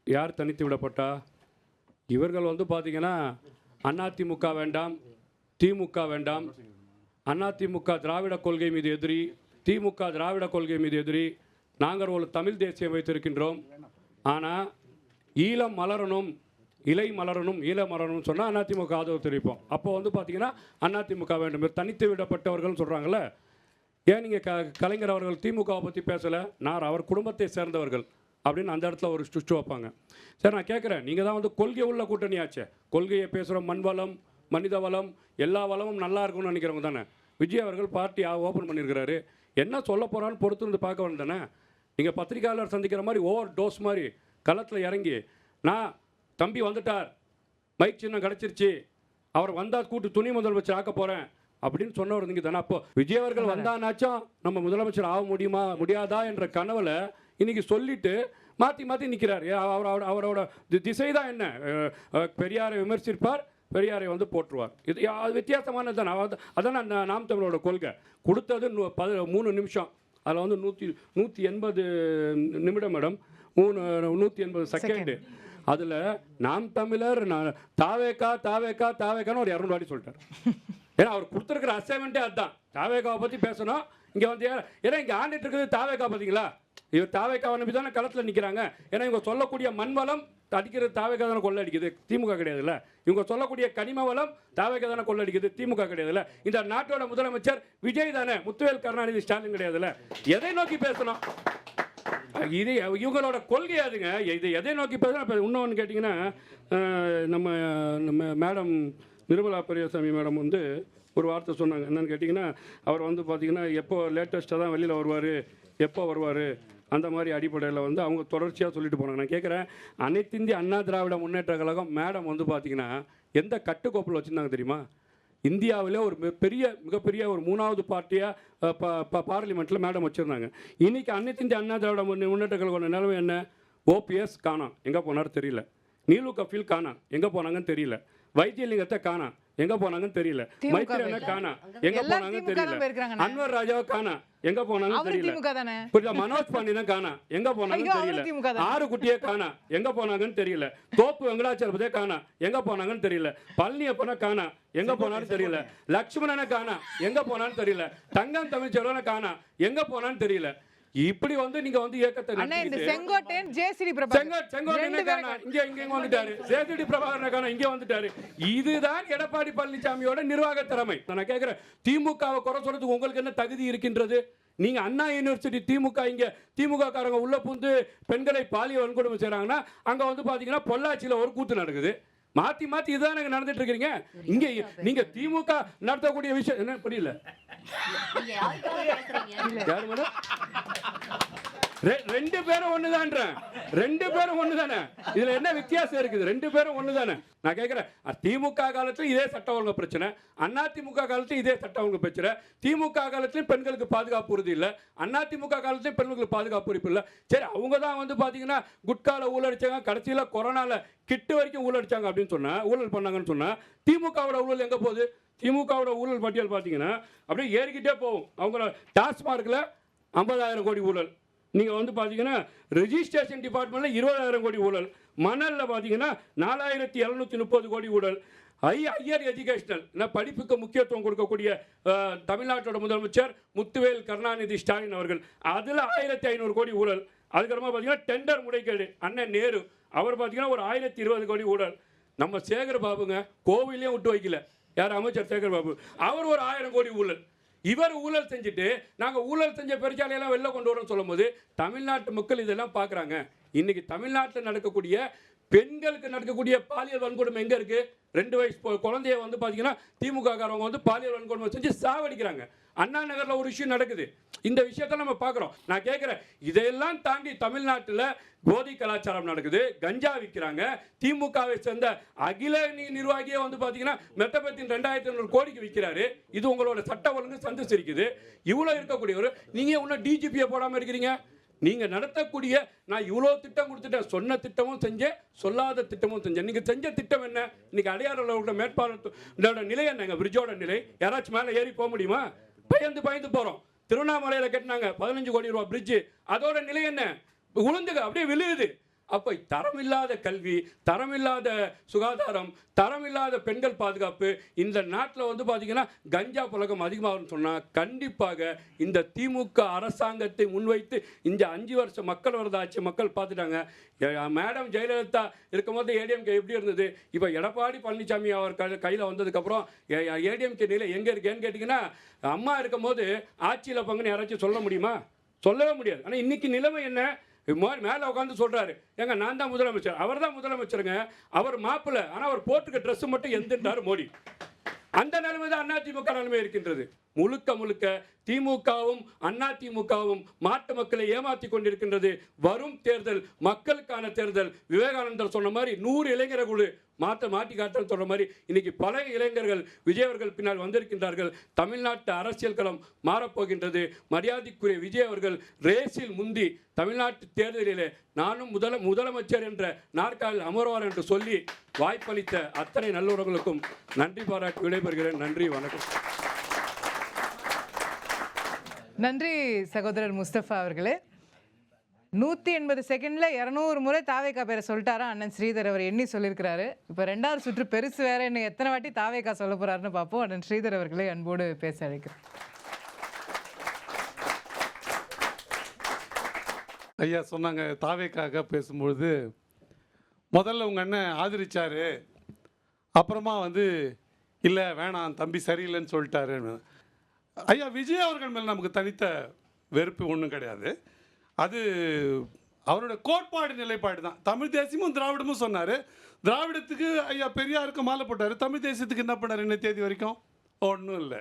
யார் தனித்து விடப்பட்டா? இவர்கள் பார்த்திங்கன்னா அதிமுக வேண்டாம், திமுக வேண்டாம், அதிமுக திராவிட கொள்கை மீது எதிரி, திமுக திராவிட கொள்கை மீது எதிரி, நாங்கள் ஒரு தமிழ் தேசியம் வைத்திருக்கின்றோம். ஆனால் ஈழம் மலரணும், இலை மலரணும், ஈழ மலரணும்னு சொன்னால் அதிமுக ஆதரவு தெரிவிப்போம். அப்போ பார்த்தீங்கன்னா அதிமுக வேண்டும். தனித்து விடப்பட்டவர்கள்னு சொல்கிறாங்களே, ஏன் நீங்கள் கலைஞர் அவர்கள் திமுகவை பற்றி பேசலை? நான் அவர் குடும்பத்தை சேர்ந்தவர்கள் அப்படின்னு அந்த இடத்துல ஒரு சுவிட்ச் வைப்பாங்க. சரி, நான் கேட்குறேன், நீங்கள் தான் கொள்கை உள்ள கூட்டணியாச்சே, கொள்கையை பேசுகிறோம், மண் வளம், மனித வளம், எல்லா வளமும் நல்லா இருக்கும்னு நினைக்கிறவங்க தானே. விஜய் அவர்கள் பார்ட்டி ஓப்பன் பண்ணியிருக்கிறாரு, என்ன சொல்ல போகிறான்னு பொறுத்து வந்து பார்க்க வேணும் தானே. நீங்கள் பத்திரிகையாளர் சந்திக்கிற மாதிரி ஓவர் டோஸ் மாதிரி களத்தில் இறங்கி, நான் தம்பி வந்துட்டார், மைக் சின்னம் கிடச்சிருச்சு, அவர் வந்தால் கூட்டு துணை முதலமைச்சர் ஆக்க போகிறேன் அப்படின்னு சொன்னவர் நீங்கள் தானே. அப்போ விஜய் அவர்கள் வந்தானாச்சும் நம்ம முதலமைச்சர் ஆக முடியுமா முடியாதா என்ற கனவில் இன்றைக்கி சொல்லிவிட்டு மாற்றி நிற்கிறார். அவரோட திசை தான் என்ன, பெரியாரை விமர்சிப்பார், பெரியாரை போட்டுருவார். இது அது வித்தியாசமானது தான். அதான் நாம் தமிழோட கொள்கை. கொடுத்தது 3 நிமிஷம், அதில் 180 நிமிடம் மேடம், 180 செகண்டு. அதில் நாம் தமிழர் தாவேக்கான்னு ஒரு 200 வாட்டி சொல்லிட்டார். ஏன்னா அவர் கொடுத்துருக்கிற அசைன்மெண்ட்டே அதுதான், தாவேக்காவை பற்றி பேசணும். இங்கே ஏன்னா இங்கே ஆண்டுட்டு இருக்கிறது தாவேக்கா பார்த்தீங்களா, இவர் தாவேக்காவை நம்பி தானே களத்தில் நிற்கிறாங்க. ஏன்னா இவங்க சொல்லக்கூடிய மண்வளம் அடிக்கிறது தாவேக்கா தானே கொள்ள அடிக்குது, திமுக கிடையாதுல்ல. இவங்க சொல்லக்கூடிய கனிம வளம் தாவேக்கா தானே கொள்ள அடிக்குது, திமுக கிடையாதுல்ல. இந்த நாட்டோட முதலமைச்சர் விஜய் தானே, முத்துவேல் கருணாநிதி ஸ்டாலின் கிடையாதுல்ல. எதை நோக்கி பேசணும்? இது இவங்களோட கொள்கை அதுங்க. இது எதை நோக்கி பேசணும்? இப்போ இன்னொன்று கேட்டிங்கன்னா, நம்ம மேடம் நிர்மலா பெரியசாமி மேடம் ஒரு வார்த்தை சொன்னாங்க. என்னென்னு கேட்டிங்கன்னா, அவர் பார்த்தீங்கன்னா எப்போ லேட்டஸ்ட்டாக தான் வெளியில் வருவார், எப்போ வருவார், அந்த மாதிரி அடிப்படையில் வந்து அவங்க தொடர்ச்சியாக சொல்லிட்டு போனாங்க. நான் கேட்குறேன், அனைத்து இந்திய அண்ணா திராவிட முன்னேற்ற கழகம் மேடம் வந்து பார்த்திங்கன்னா எந்த கட்டுக்கோப்பில் வச்சுருந்தாங்க தெரியுமா? இந்தியாவிலே ஒரு மிகப்பெரிய ஒரு 3வது பார்ட்டியாக பார்லிமெண்ட்டில் மேடம் வச்சுருந்தாங்க. இன்றைக்கி அனைத்து இந்திய அண்ணா திராவிட முன்னேற்ற கழகம் நிலைமை என்ன? ஓபிஎஸ் காணோம், எங்கே போனார் தெரியல. நீலு கஃபீல் காணோம், எங்கே போனாங்கன்னு தெரியல. வைத்தியலிங்கத்தை காணோம், எங்கே போனாங்கன்னு தெரியல. மைத்ரேயனை காணோம், எங்கே போனாங்கன்னு தெரியல. அன்வர் ராஜாவை காணோம், எங்கே போனாங்கன்னு தெரியல. புரியுதா? மனோஜ் பாண்டியனை காணோம், எங்கே போனாங்கன்னு தெரியல. ஆறு குட்டியை காணோம், எங்கே போனாங்கன்னு தெரியல. தோப்பு வெங்கடாச்சலபதியை காணோம், எங்கே போனாங்கன்னு தெரியல. பழனியப்பனை காணோம், எங்கே போனான்னு தெரியல. லக்ஷ்மணனை காணோம், எங்கே போனான்னு தெரியல. தங்கம் தமிழ்ச்செல்வனை காணோம், எங்கே போனான்னு தெரியல. இப்படி வந்து நீங்க வந்து இயக்கத்தை செங்கோட்டையன் ஜேசிடி இங்க வந்துட்டாரு, ஜேசிடி பிரபாகரன் இங்க வந்துட்டாரு. இதுதான் எடப்பாடி பழனிசாமியோட நிர்வாக திறமை. நான் கேட்கிறேன், திமுகவை குறை சொல்றதுக்கு உங்களுக்கு என்ன தகுதி இருக்கின்றது? நீங்க அண்ணா யூனிவர்சிட்டி திமுக காரங்க உள்ள புந்து பெண்களை பாலியல் வன்கொடுமை செய்றாங்கன்னா அங்க வந்து பாத்தீங்கன்னா பொள்ளாச்சியில ஒரு கூத்து நடக்குது. மாத்தி இதுதான் நடந்துட்டு இருக்கீங்க. இங்க நீங்க திமுக நடத்தக்கூடிய விஷயம் என்ன புரியல? ரெண்டு பேரும் ஒண்ணுதான், ரெண்டு பேரும் ஒண்ணுதானே. இதுல என்ன வித்தியாசம் இருக்குது? ரெண்டு பேரும் ஒண்ணுதானே. நான் கேட்கிறேன், திமுக காலத்துல இதே சட்ட ஒழுங்கு பிரச்சனை, அண்ணா திமுக காலத்துல இதே சட்ட ஒழுங்கு பிரச்சனை. திமுக காலத்திலும் பெண்களுக்கு பாதுகாப்பு உறுதி இல்லை, அண்ணா திமுக காலத்திலும் பெண்களுக்கு பாதுகாப்பு உறுப்பு இல்லை. சரி, அவங்க தான் வந்து பாத்தீங்கன்னா குட்கால ஊழடிச்சாங்க, கடைசியில கொரோனால கிட்டு வரைக்கும் ஊழடிச்சாங்க அப்படின்னு சொன்னா, ஊழல் பண்ணாங்கன்னு சொன்னா, திமுகவோட ஊழல் எங்க போகுது? திமுகவோட ஊழல் பட்டியல் பார்த்தீங்கன்னா அப்படியே ஏறிக்கிட்டே போகும். அவங்களோட டாஸ்மார்க்கில் 50,000 கோடி ஊழல், நீங்கள் வந்து பார்த்தீங்கன்னா ரெஜிஸ்ட்ரேஷன் டிபார்ட்மெண்ட்டில் 20,000 கோடி ஊழல், மணலில் பார்த்தீங்கன்னா 4,730 கோடி ஊழல். ஹையர் எஜுகேஷனல் படிப்புக்கு முக்கியத்துவம் கொடுக்கக்கூடிய தமிழ்நாட்டோட முதலமைச்சர் முத்துவேல் கருணாநிதி ஸ்டாலின் அவர்கள், அதில் 1,500 கோடி ஊழல். அதுக்கப்புறமா பார்த்தீங்கன்னா டெண்டர் முறைகேடு அண்ணன் நேரு, அவர் பார்த்தீங்கன்னா ஒரு 1,020 கோடி ஊழல். நம்ம சேகர் பாபுங்க கோவிலையும் விட்டு வைக்கல, யார் அமைச்சர் சேகர் பாபு, அவர் ஒரு 1000 கோடி ஊழல். இவர் ஊழல் செஞ்சுட்டு நாங்கள் ஊழல் செஞ்ச பெருச்சாலையெல்லாம் வெளில கொண்டு வரோம்னு சொல்லும் போது தமிழ்நாட்டு மக்கள் இதெல்லாம் பார்க்குறாங்க. இன்னைக்கு தமிழ்நாட்டில் நடக்கக்கூடிய பெண்களுக்கு நடக்கக்கூடிய பாலியல் வன்கொடுமை எங்கே இருக்குது? 2 வயசு குழந்தைய வந்து பார்த்தீங்கன்னா திமுக காரவங்க வந்து பாலியல் வன்கொடுமை செஞ்சு சாவடிக்கிறாங்க. அண்ணா நகரில் ஒரு விஷயம் நடக்குது. இந்த விஷயத்தை நம்ம பார்க்குறோம். நான் கேட்குறேன், இதையெல்லாம் தாண்டி தமிழ்நாட்டில் போதை கலாச்சாரம் நடக்குது, கஞ்சா விற்கிறாங்க. திமுகவை சேர்ந்த அகில நிர்வாகியே வந்து பார்த்தீங்கன்னா மெத்தபத்தின் 2,500 கோடிக்கு விற்கிறாரு. இது உங்களோட சட்ட ஒழுங்கு சந்திச்சிருக்குது. இவ்வளோ இருக்கக்கூடியவர் நீங்கள் இன்னும் டிஜிபியை போடாமல் இருக்கிறீங்க. நீங்கள் நடத்தக்கூடிய, நான் இவ்வளோ திட்டம் கொடுத்துட்டேன், சொன்ன திட்டமும் செஞ்சேன், சொல்லாத திட்டமும் செஞ்சேன். நீங்கள் செஞ்ச திட்டம் என்ன? இன்னைக்கு அடையாளோட மேற்பார்வையோட நிலை என்னங்க? பிரிட்ஜோட நிலை, யாராச்சும் மேலே ஏறி போக முடியுமா? பயந்து போகிறோம். திருவண்ணாமலையில் கட்டினாங்க 15 கோடி ரூபா பிரிட்ஜு, அதோட நிலை என்ன? உளுந்துங்க அப்படியே விழுகுது. அப்போ தரமில்லாத கல்வி, தரமில்லாத சுகாதாரம், தரமில்லாத பெண்கள் பாதுகாப்பு, இந்த நாட்டில் வந்து பார்த்தீங்கன்னா கஞ்சா புழக்கம் அதிகமாகும்னு சொன்னால் கண்டிப்பாக இந்த திமுக அரசாங்கத்தை முன்வைத்து இந்த 5 வருஷம் மக்கள் வரதாச்சு மக்கள் பார்த்துட்டாங்க. மேடம் ஜெயலலிதா இருக்கும்போது ஏடிஎம்கே எப்படி இருந்தது? இப்போ எடப்பாடி பழனிசாமி அவர் கையில் வந்ததுக்கப்புறம் ஏடிஎம்கே நிலை எங்கே இருக்கேன்னு கேட்டிங்கன்னா, அம்மா இருக்கும்போது ஆட்சியில் பங்குன்னு யாராச்சும் சொல்ல முடியுமா? சொல்லவே முடியாது. ஆனால் இன்னைக்கு நிலைமை என்ன? மேலே உட்காந்து சொல்கிறாரு, ஏங்க நான் தான் முதலமைச்சர். அவர் தான் முதலமைச்சருங்க, அவர் மாப்பிள்ளை, ஆனால் அவர் போட்டுக்க ட்ரெஸ்ஸு மட்டும் எந்திருந்தார் மோடி. அந்த நிலைமை தான் அதிமுக நிலைமை இருக்கின்றது. முழுக்க திமுகவும் அதிமுகவும் மாட்டு மக்களை ஏமாற்றி கொண்டிருக்கின்றது. வரும் தேர்தல் மக்களுக்கான தேர்தல். விவேகானந்தர் சொன்ன மாதிரி 100 இளைஞரை குழு மாட்டி காட்டல் சொல்ற மாதிரி இன்னைக்கு பல இளைஞர்கள் விஜய் அவர்கள் பின்னால் வந்திருக்கின்றார்கள். தமிழ்நாட்டு அரசியல் களம் மாறப்போகின்றது. மரியாதைக்குரிய விஜய் அவர்கள் ரேஸில் முந்தி தமிழ்நாட்டு தேர்தலிலே நானும் முதலமைச்சர் என்ற நாற்காலில் அமர்வார் என்று சொல்லி வாய்ப்பளித்த அத்தனை நல்லுறவுகளுக்கும் நன்றி பாராட்டி விடைபெறுகிறேன். நன்றி, வணக்கம். நன்றி சகோதரர் முஸ்தபா அவர்களே. 180 செகண்ட்ல 200 முறை தாவேகா பேரை சொல்லிட்டாரா அண்ணன் ஸ்ரீதர் அவர் எண்ணி சொல்லியிருக்கிறாரு. இப்போ 2வது சுற்று பெருசு வேற, இன்னும் எத்தனை வாட்டி தாவேகா சொல்ல போறாருன்னு பார்ப்போம். அண்ணன் ஸ்ரீதர் அவர்களை அன்போடு பேச அழைக்கிறேன். ஐயா சொன்னாங்க, தாவேக்காக பேசும்பொழுது முதல்ல உங்கள் அண்ணன் ஆதரிச்சாரு, அப்புறமா வந்து இல்லை வேணாம் தம்பி சரியில்லைன்னு சொல்லிட்டாருன்னு. ஐயா விஜய் அவர்கள் மேலே நமக்கு தனித்த வெறுப்பு ஒன்றும் கிடையாது. அது அவரோட கோட்பாடு நிலைப்பாடு தான். தமிழ் தேசியமும் திராவிடமும் சொன்னார். திராவிடத்துக்கு ஐயா பெரியாருக்கு மாலை போட்டார், தமிழ் தேசியத்துக்கு என்ன பண்ணார் இன்ன தேதி வரைக்கும்? ஒன்றும் இல்லை.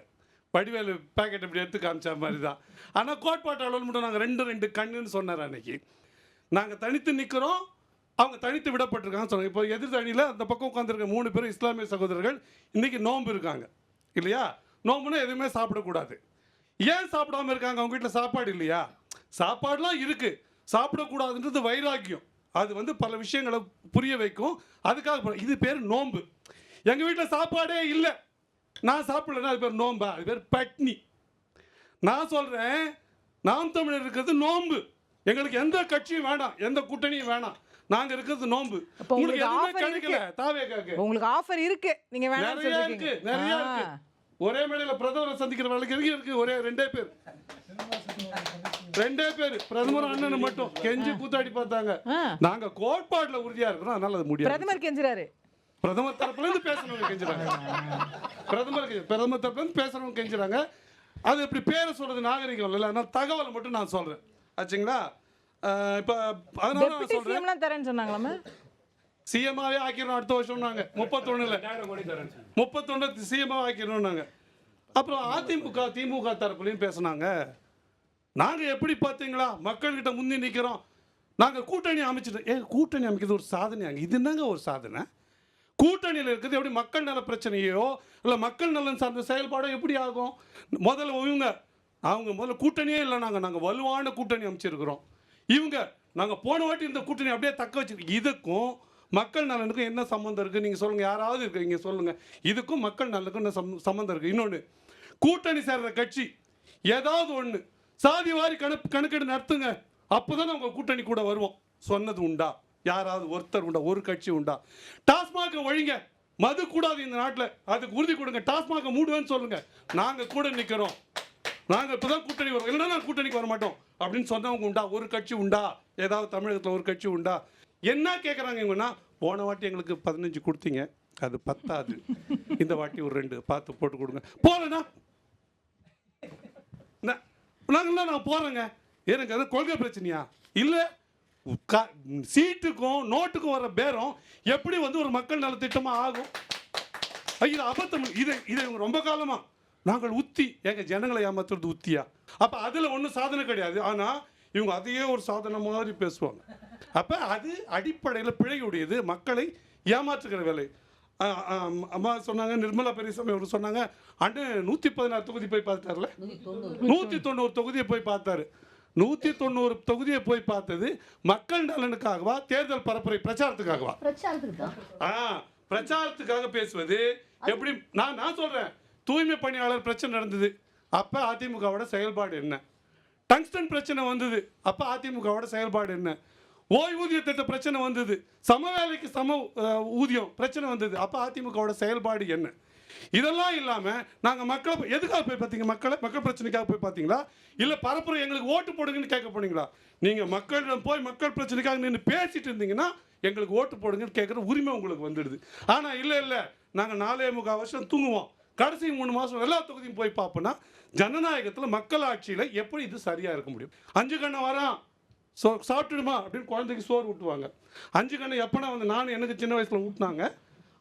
வடிவேலு பேக்கெட் இப்படி எடுத்து காமிச்ச மாதிரி தான். ஆனால் கோட்பாட்டு அளவில் மட்டும் நாங்கள் ரெண்டு கண்ணுன்னு சொன்னார் அன்னைக்கு. நாங்கள் தனித்து நிற்கிறோம், அவங்க தனித்து விடப்பட்டிருக்காங்க சொன்னாங்க. இப்போ எதிர் அணியில் அந்த பக்கம் உட்காந்துருக்க 3 பேர் இஸ்லாமிய சகோதரர்கள் இன்றைக்கி நோன்பு இருக்காங்க இல்லையா? நோம்புனா எதுவுமே சாப்பிடக்கூடாது. ஏன் சாப்பிடாம இருக்காங்க? அவங்க வீட்டில் சாப்பாடு இல்லையா? சாப்பாடுலாம் இருக்குது, சாப்பிடக்கூடாதுன்றது வைராக்கியம். அது பல விஷயங்களை புரிய வைக்கும். அதுக்காக இது பேர் நோன்பு. எங்கள் வீட்டில் சாப்பாடே இல்லை, நான் சாப்பிடலன்னா அது பேர் நோம்பா? அது பேர் பட்னி. நான் சொல்கிறேன், நாம் தமிழர் இருக்கிறது நோன்பு. எங்களுக்கு எந்த கட்சியும் வேணாம், எந்த கூட்டணியும் வேணாம், நாங்கள் இருக்கிறது நோன்பு. உங்களுக்கு எதுவுமே கிடைக்கல. தாவேக்காக்கு உங்களுக்கு ஆஃபர் இருக்கு, நீங்க வேணாம்னு நிறைய சொல்றீங்க. இருக்கு. ஒரே மேடையில் பிரதமரை சந்திக்கிற வேலைக்கு இருக்கு. ஒரே 2 பேர் பிரதமர் அண்ணன் மட்டும் கெஞ்சி கூத்தாடி பார்த்தாங்க. நாங்க கோட்பாடுல உறுதியா இருக்கிறோம், அதனால அது முடியாது. பிரதமர் கெஞ்சுறாரு. பிரதமர் தரப்புல இருந்து பேசணும்னு கெஞ்சுறாங்க. பிரதமர் தரப்புல இருந்து பேசணும்னு கெஞ்சுறாங்க. அது எப்படி பேரை சொல்றது நாகரிகம் இல்லை, அதனால தகவலை மட்டும் நான் சொல்றேன். ஆச்சுங்களா? இப்போ அதனால நான் சொல்றேன், சிஎம்லாம் தரேன்னு சொன்னாங்களாமே. சிஎம்மாவே ஆக்கிடணும் அடுத்த வருஷம். நாங்கள் 31 சிஎம்மாவே ஆக்கிடணும் நாங்கள். அப்புறம் அதிமுக திமுக தரப்புலையும் பேசுனாங்க. நாங்கள் எப்படி பார்த்தீங்களா மக்கள்கிட்ட முந்தி நிற்கிறோம், நாங்கள் கூட்டணி அமைச்சிட்டோம். கூட்டணி அமைக்கிறது ஒரு சாதனையாங்க. இது என்னங்க ஒரு சாதனை? கூட்டணியில் இருக்கிறது எப்படி மக்கள் நல பிரச்சனையோ இல்லை மக்கள் நலன் சார்ந்த செயல்பாடோ எப்படி ஆகும்? முதல்ல அவங்க கூட்டணியே இல்லை, நாங்கள் வலுவான கூட்டணி அமைச்சிருக்கிறோம். இவங்க நாங்கள் போன வாட்டி இந்த கூட்டணி அப்படியே தக்க வச்சிருக்கோம். இதுக்கும் மக்கள் நலனுக்கும் என்ன சம்மந்தம் இருக்குது? நீங்கள் சொல்லுங்கள், யாராவது இருக்குறீங்க சொல்லுங்கள். இதுக்கும் மக்கள் நலனுக்கும் என்ன சம்மந்தம் இருக்குது? இன்னொன்று, கூட்டணி சேர்ற கட்சி ஏதாவது ஒன்று சாதி வாரி கணக்கெடு நடத்துங்க, அப்போ தான் உங்கள் கூட்டணி கூட வருவோம். சொன்னது உண்டா? யாராவது ஒருத்தர் உண்டா? ஒரு கட்சி உண்டா? டாஸ்மாக ஒழிங்க, மது கூடாது இந்த நாட்டில், அதுக்கு உறுதி கொடுங்க. டாஸ்மாக மூடுவேன்னு சொல்லுங்கள், நாங்கள் கூட நிற்கிறோம், நாங்கள் இப்போ தான் கூட்டணி வரோம், இல்லைன்னா நாங்கள் கூட்டணிக்கு வர மாட்டோம் அப்படின்னு சொன்னவங்க உண்டா? ஒரு கட்சி உண்டா? ஏதாவது தமிழகத்தில் ஒரு கட்சி உண்டா? என்ன கேட்குறாங்க இவங்கன்னா, போன வாட்டி எங்களுக்கு 15 கொடுத்தீங்க, அது பத்தாது, இந்த வாட்டி ஒரு 2 பார்த்து போட்டு கொடுங்க. போகலண்ணா நாங்கள் போகிறேங்க. எனக்கு அது கொள்கை பிரச்சனையா? இல்லை, சீட்டுக்கும் நோட்டுக்கும் வர பேரம் எப்படி ஒரு மக்கள் நல திட்டமாக ஆகும்? இது அபத்தம். இதை ரொம்ப காலமாக நாங்கள் உத்தி எங்கள் ஜனங்களை ஏமாத்துறது உத்தியா? அப்போ அதில் ஒன்றும் சாதனை கிடையாது. ஆனால் இவங்க அதையே ஒரு சாதனை மாதிரி பேசுவாங்க. அப்போ அது அடிப்படையில் பிழையுடையது, மக்களை ஏமாற்றுகிற வேலை. அம்மா சொன்னாங்க, நிர்மலா பெரியசாமி அவர் சொன்னாங்க, அண்ணன் 116 தொகுதி போய் பார்த்தார்ல, 190 தொகுதியை போய் பார்த்தாரு. 190 தொகுதியை போய் பார்த்தது மக்கள் நலனுக்காகவா, தேர்தல் பரப்புரை பிரச்சாரத்துக்காகவா? பிரச்சாரத்துக்காக பேசுவது எப்படி? நான் சொல்றேன், தூய்மை பணியாளர் பிரச்சனை நடந்தது, அப்போ அதிமுகவோட செயல்பாடு என்ன? டங்ஸ்டன் பிரச்சனை வந்தது, அப்போ அதிமுகவோட செயல்பாடு என்ன? ஓய்வூதிய திட்ட பிரச்சனை வந்தது, சம வேலைக்கு சம ஊதியம் பிரச்சனை வந்தது, அப்போ அதிமுகவோட செயல்பாடு என்ன? இதெல்லாம் இல்லாமல் நாங்கள் மக்களை எதுக்காக போய் பார்த்தீங்க? மக்கள் பிரச்சனைக்காக போய் பார்த்தீங்களா? இல்லை பரப்புரை எங்களுக்கு ஓட்டு போடுங்கன்னு கேட்க போனீங்களா? நீங்கள் மக்களிடம் போய் மக்கள் பிரச்சனைக்காக நின்று பேசிட்டு இருந்தீங்கன்னா எங்களுக்கு ஓட்டு போடுங்கன்னு கேட்குற உரிமை உங்களுக்கு வந்துடுது. ஆனால் இல்லை, நாங்கள் 4.25 வருஷம் தூங்குவோம், கடைசி 3 மாதம் எல்லா தொகுதியும் போய் பார்ப்போன்னா ஜனநாயகத்தில் மக்கள் ஆட்சியில் எப்படி இது சரியாக இருக்க முடியும்? 5 கண்ணை வரான் சாப்பிட்டுடுமா அப்படின்னு குழந்தைக்கு சோறு ஊட்டுவாங்க. 5 கண்ணை எப்போனா நானும் எனக்கு சின்ன வயசில் ஊட்டினாங்க,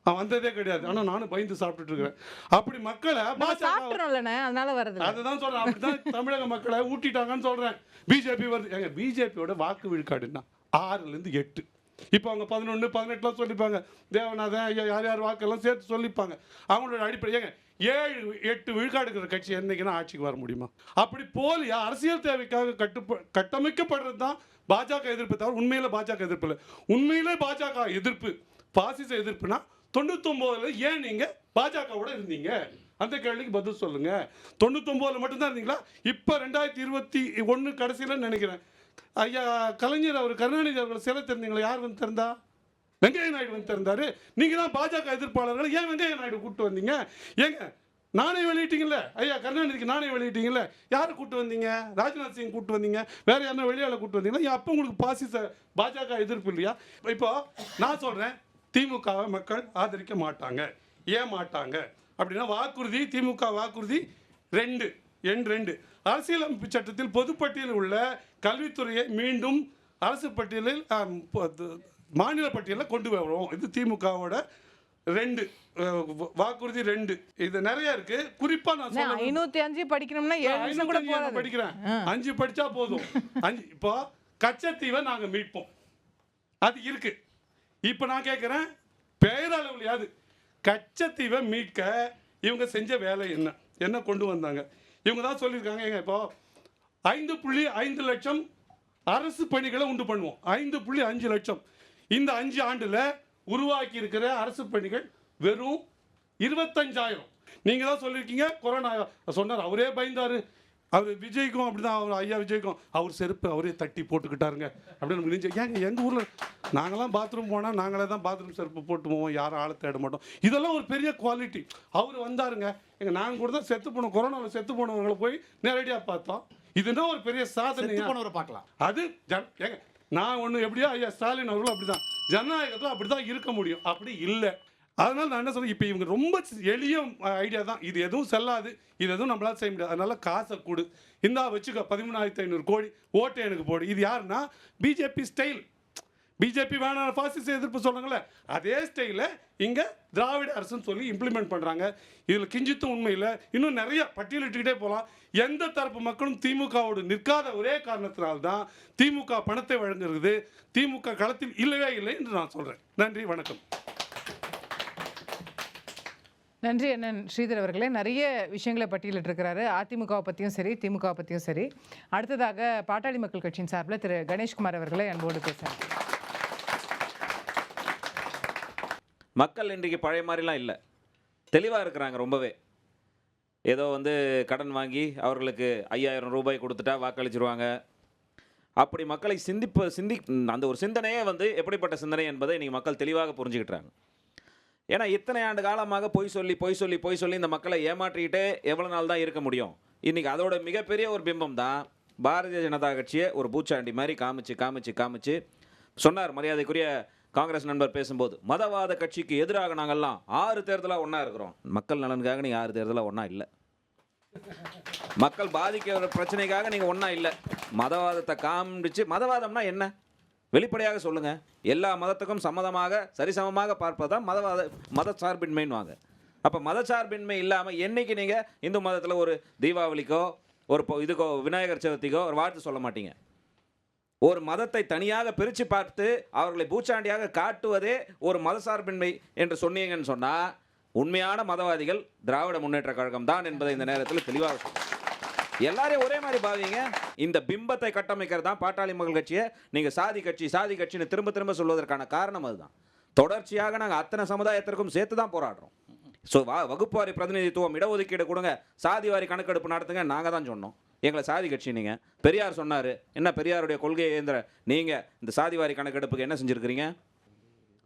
வந்ததே கிடையாது. ஆனால் நானும் பயந்து சாப்பிட்டுட்டு இருக்கிறேன். அப்படி மக்களை அதுதான் சொல்கிறேன், அப்படிதான் தமிழக மக்களை ஊட்டிட்டாங்கன்னு சொல்கிறேன். பிஜேபி வருது, எங்க பிஜேபியோட வாக்கு விழுக்காடுன்னா 6லேருந்து 8. இப்போ அவங்க 11, 18 சொல்லிப்பாங்க. தேவநாதன் யார் யார் வாக்கெல்லாம் சேர்த்து சொல்லிப்பாங்க. அவங்களோட அடிப்படை 7, 8 விழுக்காடு இருக்கிற கட்சி என்னைக்குன்னா ஆட்சிக்கு வர முடியுமா? அப்படி போலியா அரசியல் தேவைக்காக கட்டமைக்கப்படுறது தான் பாஜக எதிர்ப்பு தவிர உண்மையில பாஜக எதிர்ப்பு இல்லை. உண்மையிலே பாஜக எதிர்ப்பு பாசிச எதிர்ப்புனா 99ல் ஏன் நீங்கள் பாஜகவோட இருந்தீங்க? அந்த கேள்விக்கு பதில் சொல்லுங்க. 99ல் மட்டும்தான் இருந்தீங்களா? இப்போ 2021 கடைசியில் நினைக்கிறேன், ஐயா கலைஞர் அவர் கருணாநிதி அவர்கள் சிலை திறந்தீங்களா? யார் வந்து திறந்தா? வெங்கைய நாயுடு வந்து திறந்தாரு. நீங்கள் தான் பாஜக எதிர்ப்பாளர்கள், ஏன் வெங்கைய நாயுடு கூப்பிட்டு வந்தீங்க? ஏங்க நாணயம் வெளியிட்டீங்கல்ல, ஐயா கருணாநிதிக்கு நாணயம் வெளியிட்டீங்கல்ல, யாரை கூப்பிட்டு வந்தீங்க? ராஜ்நாத் சிங் கூப்பிட்டு வந்தீங்க, வேற யாரும் வெளியால் கூப்பிட்டு வந்தீங்களா? அப்போ உங்களுக்கு பாசிச பாஜக எதிர்ப்பு இல்லையா? இப்போ நான் சொல்கிறேன், திமுகவை மக்கள் ஆதரிக்க மாட்டாங்க. ஏன் மாட்டாங்க அப்படின்னா, வாக்குறுதி திமுக வாக்குறுதி 2 அரசியலமைப்பு சட்டத்தில் பொதுப்பட்டியலில் உள்ள கல்வித்துறையை மீண்டும் அரசு பட்டியலில் மாநில பட்டியலில் கொண்டு வருவோம். இது திமுகவோட 2 வாக்குறுதி 2 இது நிறைய இருக்கு. குறிப்பா நான் சொல்ல 505 படிக்கணும்னா 7 நிமிஷம் கூட 505 போறாது. படிக்கிறேன். 5 படிச்சா போதும். 5 இப்போ கச்சத்தீவை நாங்க மீட்போம், அது இருக்கு. இப்போ நான் கேட்குறேன், பெயரளவுலையாவது கச்சத்தீவை மீட்க இவங்க செஞ்ச வேலை என்ன கொண்டு வந்தாங்க? இவங்க தான் சொல்லியிருக்காங்க, ஏங்க இப்போ 5.5 லட்சம் அரசு பணிகளை உண்டு பண்ணுவோம். 5.5 லட்சம் இந்த 5 ஆண்டுல உருவாக்கி இருக்கிற அரசு பணிகள் வெறும் 25,000. நீங்க தான் சொல்லியிருக்கீங்க கொரோனா சொன்னார், அவரே பயந்தாரு. அவர் விஜய்க்கும் அப்படிதான், அவர் ஐயா விஜய்க்கும் அவர் செருப்பு அவரே தட்டி போட்டுக்கிட்டாருங்க அப்படின்னு நினைச்சு. ஏங்க எங்கள் ஊரில் நாங்களாம் பாத்ரூம் போனால் நாங்களே தான் பாத்ரூம் செருப்பு போட்டு போவோம், யாரும் ஆளை தேட மாட்டோம். இதெல்லாம் ஒரு பெரிய குவாலிட்டி. அவர் வந்தாருங்க, எங்கள் நாங்கள் கூட தான் செத்து போனோம், கொரோனாவில் செத்து போனவங்களை போய் நேரடியாக பார்த்தோம். இதுனா ஒரு பெரிய சாதனை பார்க்கலாம். அது ஏங்க நான் ஒன்று எப்படியோ ஐயா ஸ்டாலின் அவர்களும் அப்படி தான், ஜனநாயகத்தில் அப்படி தான் இருக்க முடியும். அப்படி இல்லை. அதனால் நான் என்ன சொல்கிறேன், இப்போ இவங்க ரொம்ப எளிய ஐடியா தான், இது எதுவும் செல்லாது, இது எதுவும் நம்மளால் செய்ய முடியாது, அதனால காசை கொடு, இந்தா வச்சுக்க 13,500 கோடி ஓட்டு எனக்கு போடு. இது யாருன்னா பிஜேபி ஸ்டைல். பிஜேபி வேணாம் பாசிச எதிர்ப்பு சொல்கிறாங்களே, அதே ஸ்டைலில் இங்கே திராவிட அரசுன்னு சொல்லி இம்ப்ளிமெண்ட் பண்ணுறாங்க. இதில் கிஞ்சித்தும் உண்மையில் இன்னும் நிறைய பட்டியலிட்டுக்கிட்டே போகலாம். எந்த தரப்பு மக்களும் திமுகவோடு நிற்காத ஒரே காரணத்தினால்தான் திமுக பணத்தை வழங்குறது, திமுக களத்தில் இல்லவே இல்லை என்று நான் சொல்கிறேன். நன்றி, வணக்கம். நன்றி அண்ணன் ஸ்ரீதர் அவர்களே. நிறைய விஷயங்களை பட்டியலிட்டிருக்கிறாரு, அதிமுகவை பற்றியும் சரி திமுகவை பற்றியும் சரி. அடுத்ததாக பாட்டாளி மக்கள் கட்சியின் சார்பில் திரு கணேஷ்குமார் அவர்களை அன்போடு பேசுகிறார். மக்கள் இன்றைக்கு பழைய மாதிரிலாம் இல்லை, தெளிவாக இருக்கிறாங்க ரொம்பவே. ஏதோ கடன் வாங்கி அவர்களுக்கு 5,000 ரூபாய் கொடுத்துட்டா வாக்களிச்சிருவாங்க. அப்படி மக்களை அந்த ஒரு சிந்தனையே எப்படிப்பட்ட சிந்தனை என்பதை இன்றைக்கி மக்கள் தெளிவாக புரிஞ்சுக்கிட்டாங்க. ஏன்னா இத்தனை ஆண்டு காலமாக பொய் சொல்லி இந்த மக்களை ஏமாற்றிக்கிட்டே எவ்வளோ நாள் தான் இருக்க முடியும்? இன்றைக்கி அதோட மிகப்பெரிய ஒரு பிம்பம் தான் பாரதிய ஜனதா கட்சியை ஒரு பூச்சாண்டி மாதிரி காமிச்சு சொன்னார் மரியாதைக்குரிய காங்கிரஸ் நண்பர் பேசும்போது. மதவாத கட்சிக்கு எதிராக நாங்கள்லாம் 6 தேர்தலாக ஒன்றா இருக்கிறோம். மக்கள் நலனுக்காக நீங்கள் 6 தேர்தலாக ஒன்றா இல்லை, மக்கள் பாதிக்கிற பிரச்சனைக்காக நீங்கள் ஒன்றா இல்லை. மதவாதத்தை காமிச்சு, மதவாதம்னா என்ன வெளிப்படையாக சொல்லுங்கள். எல்லா மதத்துக்கும் சரிசமமாக பார்ப்பதான் மத சார்பின்மைன்னு வாங்க. அப்போ மதச்சார்பின்மை இல்லாமல் என்னைக்கு நீங்கள் இந்து மதத்தில் ஒரு தீபாவளிக்கோ ஒரு இதுக்கோ விநாயகர் சதுர்த்திக்கோ ஒரு வாழ்த்து சொல்ல மாட்டீங்க. ஒரு மதத்தை தனியாக பிரித்து பார்த்து அவர்களை பூச்சாண்டியாக காட்டுவதே ஒரு மதசார்பின்மை என்று சொன்னீங்கன்னு சொன்னால் உண்மையான மதவாதிகள் திராவிட முன்னேற்ற கழகம் தான் என்பதை இந்த நேரத்தில் தெளிவாக சொல்லுங்கள். எல்லாரையும் ஒரே மாதிரி பாவீங்க. இந்த பிம்பத்தை கட்டமைக்கிறது தான் பாட்டாளி மக்கள் கட்சியை நீங்கள் சாதி கட்சின்னு திரும்ப சொல்வதற்கான காரணம் அதுதான். தொடர்ச்சியாக நாங்கள் அத்தனை சமுதாயத்திற்கும் சேர்த்து தான் போராடுறோம். ஸோ வகுப்புவாரி பிரதிநிதித்துவம், இடஒதுக்கீடு கொடுங்க, சாதிவாரி கணக்கெடுப்பு நடத்துங்க, நாங்கள் தான் சொன்னோம். எங்களை சாதி கட்சி நீங்கள். பெரியார் சொன்னார், என்ன பெரியாருடைய கொள்கையை நீங்கள் இந்த சாதிவாரி கணக்கெடுப்புக்கு என்ன செஞ்சுருக்கிறீங்க?